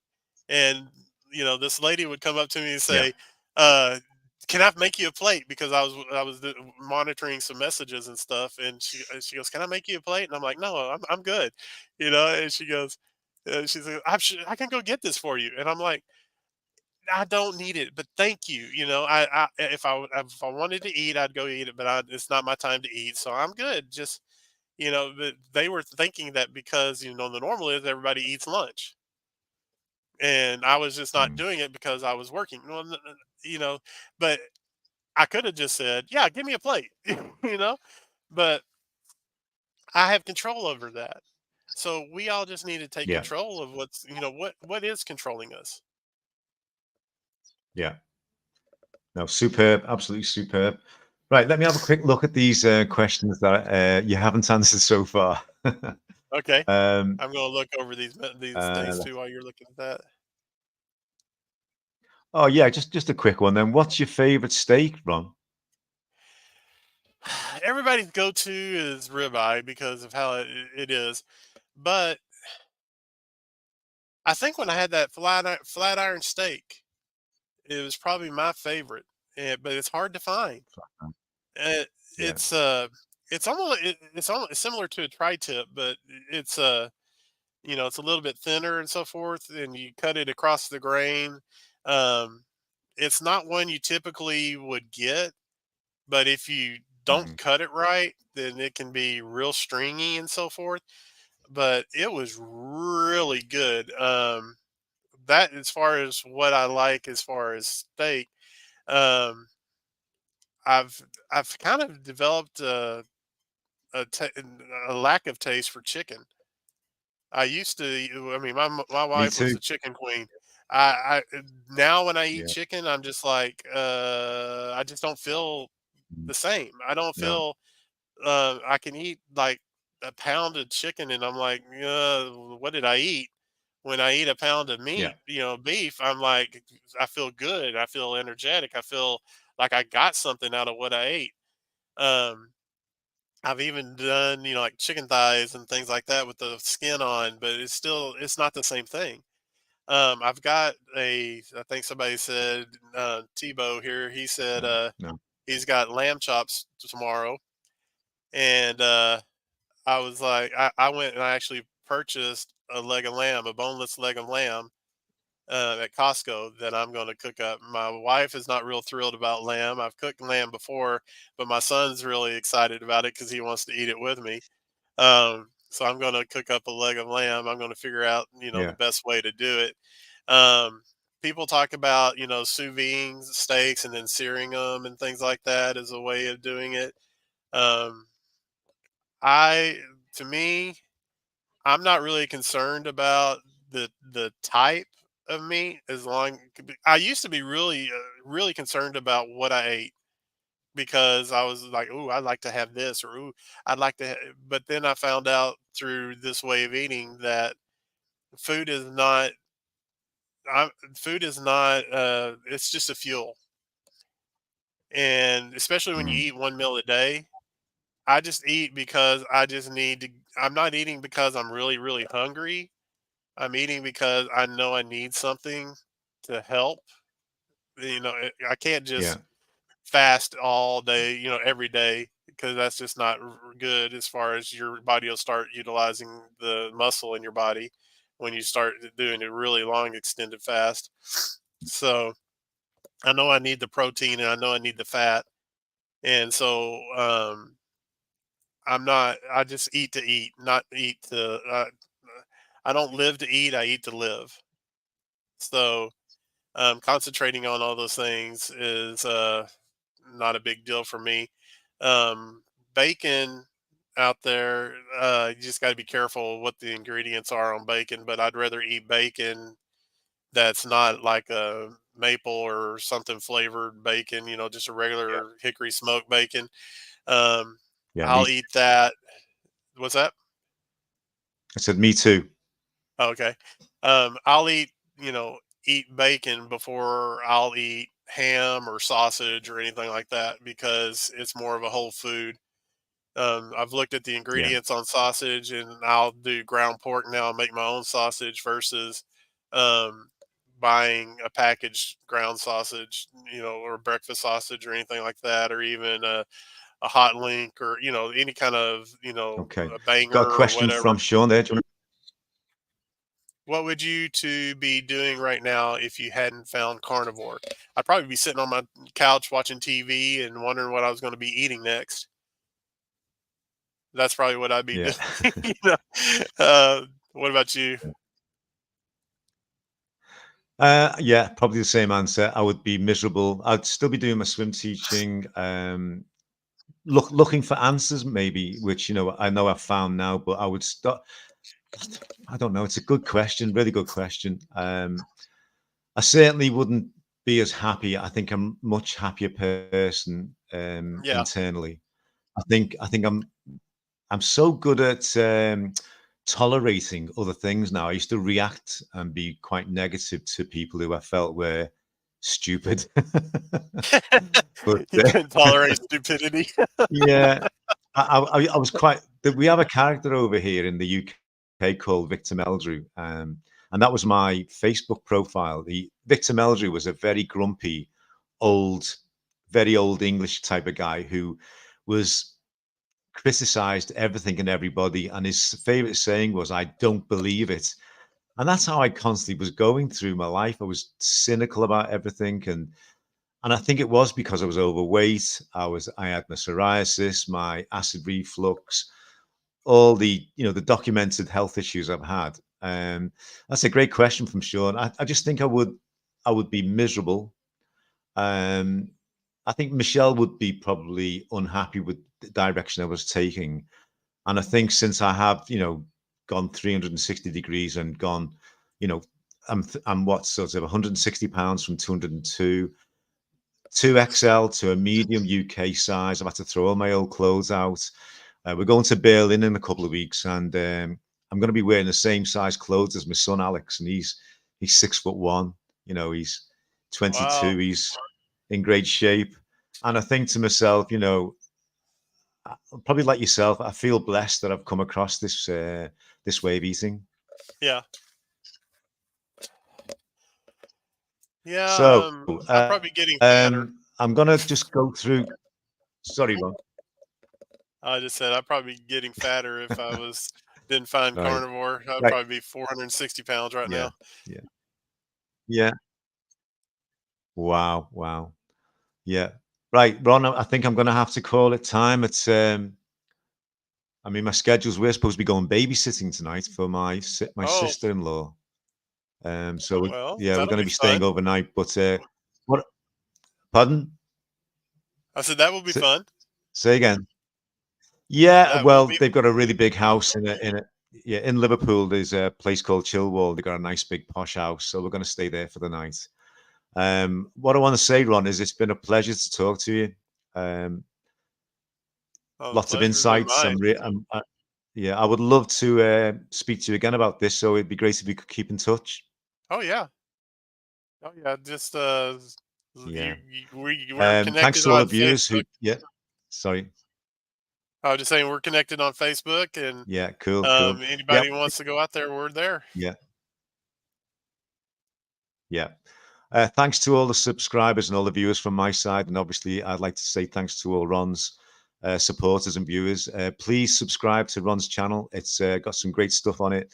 And this lady would come up to me and Yeah. say, "Can I make you a plate?" Because I was monitoring some messages and stuff, and she goes, "Can I make you a plate?" And I'm like, "No, I'm good," And she's like, I can go get this for you," and I'm like, "I don't need it, but thank you." If I wanted to eat, I'd go eat it, but it's not my time to eat, so I'm good. Just but they were thinking that because the normal is everybody eats lunch, and I was just not Mm. doing it because I was working. Well, you know, but I could have just said, "Yeah, give me a plate," you know. But I have control over that, so we all just need to take Yeah. control of what is controlling us. Yeah. No, superb. Absolutely superb. Right. Let me have a quick look at these questions that you haven't answered so far. Okay, um, I'm going to look over these things uh, too while you're looking at that. oh yeah, just a quick one then. What's your favorite steak, Ron? Everybody's go-to is ribeye because of how it is, but I think when I had that flat iron steak, it was probably my favorite, but it's hard to find. Uh, Yeah. it's it's almost similar to a tri-tip, but it's it's a little bit thinner and so forth, and you cut it across the grain. Um, it's not one you typically would get, but if you don't Mhm. cut it right, then it can be real stringy and so forth. But it was really good. That as far as what I like as far as steak, um, I've I've kind of developed a lack of taste for chicken. I used to. I mean, my Me wife was too. a chicken queen. Now when I eat Yeah. chicken, I'm just like, I just don't feel Mm. the same. I don't No. feel. I can eat like a pound of chicken, and I'm like, what did I eat? When I eat a pound of Yeah. meat, beef, I'm like, I feel good. I feel energetic. I feel like I got something out of what I ate. Um, I've even done, like chicken thighs and things like that with the skin on, but it's not the same thing. I've got I think somebody said, Tebow here, he said, No. No. he's got lamb chops tomorrow. And, I was like, I went and I actually purchased a leg of lamb, a boneless leg of lamb, at Costco that I'm going to cook up. My wife is not real thrilled about lamb. I've cooked lamb before, but my son's really excited about it because he wants to eat it with me. So I'm going to cook up a leg of lamb. I'm going to figure out, the Yeah. best way to do it. Um, People talk about, sous vide steaks and then searing them and things like that as a way of doing it. Um, I, to me, I'm not really concerned about the type of meat as long. I used to be really concerned about what I ate because I was like, "Ooh, I'd like to have this," or "Ooh, I'd like to." But then I found out through this way of eating that food is not. Food is not. It's just a fuel, and especially when you Mm. eat one meal a day. I just eat because I just need to. I'm not eating because I'm really hungry. I'm eating because I know I need something to help. I can't Yeah. just fast all day, every day because that's just not good as far as your body will start utilizing the muscle in your body when you start doing a really long extended fast. So I know I need the protein and I know I need the fat. And so I just eat to eat, not eat to, I don't live to eat, I eat to live. So concentrating on all those things is not a big deal for me. Bacon out there, you just got to be careful what the ingredients are on bacon. But I'd rather eat bacon that's not like a maple or something flavored bacon. Just a Yeah. regular hickory smoked bacon. Um, Yeah. Me I'll too. eat that. What's that? I said, me too. Okay. I'll eat, eat bacon before I'll eat ham or sausage or anything like that because it's more of a whole food. I've looked at the Yeah. ingredients on sausage, and I'll do ground pork now and make my own sausage versus um, buying a packaged ground sausage, or breakfast sausage or anything like that, or even a hot link or any kind of Okay. a banger Got a or question whatever. from Sean there. What would you two be doing right now if you hadn't found carnivore? I'd probably be sitting on my couch watching TV and wondering what I was going to be eating next. That's probably what I'd be Yeah. doing. you know? What about you? Yeah, probably the same answer. I would be miserable. I'd still be doing my swim teaching. Looking for answers, maybe, which I know I've found now, but I would start. I don't know. It's a good question, really good question. I certainly wouldn't be as happy. I think I'm a much happier person Yeah. internally. I think I'm so good at tolerating other things now. I used to react and be quite negative to people who I felt were stupid. But You couldn't tolerate stupidity. yeah, I was quite. We have a character over here in the UK called Victor Meldrew, and that was my Facebook profile. The Victor Meldrew was a very grumpy, old, very old English type of guy who was criticized everything and everybody, and his favorite saying was, "I don't believe it." And that's how I constantly was going through my life. I was cynical about everything, and I think it was because I was overweight. I had my psoriasis, my acid reflux, all the documented health issues I've had. That's a great question from Sean. I just think I would be miserable. Um, I think Michelle would be probably unhappy with the direction I was taking. And I think since I have, gone 360 degrees and gone, you know, I'm what sort of 160 pounds from 202, 2XL to a medium UK size. I've had to throw all my old clothes out. We're going to Berlin in a couple of weeks, and I'm going to be wearing the same size clothes as my son Alex, and he's 6'1". He's 22. Wow. He's in great shape, and I think to myself, probably like yourself, I feel blessed that I've come across this way of eating. Yeah. Yeah. So I'm probably getting fatter. I'm gonna just go through. Sorry, Ron. I just said I'd probably be getting fatter if I didn't find Right, carnivore. I'd right. probably be 460 pounds right Yeah, now. yeah, yeah. Wow, wow. Yeah. Right, Ron. I think I'm gonna have to call it time. I mean, my schedules. We're supposed to be going babysitting tonight for my Oh, sister-in-law. So well, yeah, we're that'll going to be be staying fun. overnight. But what? Pardon? I said that will be Say, fun. say again. Yeah, That will well, be they've got a really big house yeah, in Liverpool. There's a place called Chilwell. They've got a nice big posh house, so we're going to stay there for the night. What I want to say, Ron, is it's been a pleasure to talk to you. Um, oh, the Lots of pleasure has been insights. mine. Yeah, I would love to speak to you again about this. So it'd be great if we could keep in touch. Oh yeah. Oh yeah. Just Yeah. we're Thanks connected to all the on viewers who. Facebook. Yeah. Sorry. I was just saying we're connected on Facebook, and Yeah. Cool. Cool. Yeah. anybody who wants to go out there, we're there. Yeah. Yeah. Thanks to all the subscribers and all the viewers from my side. And obviously, I'd like to say thanks to all Ron's supporters and viewers. Please subscribe to Ron's channel. It's got some great stuff on it.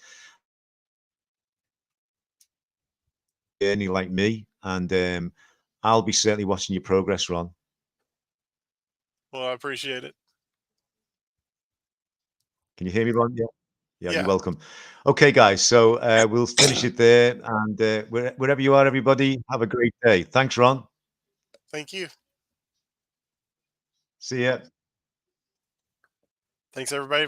Journey like me. And I'll be certainly watching your progress, Ron. Well, I appreciate it. Can you hear me, Ron? Yeah. Yeah, you're Yeah. welcome. Okay, guys. So we'll finish it there. And wherever you are, everybody, have a great day. Thanks, Ron. Thank you. See ya. Thanks everybody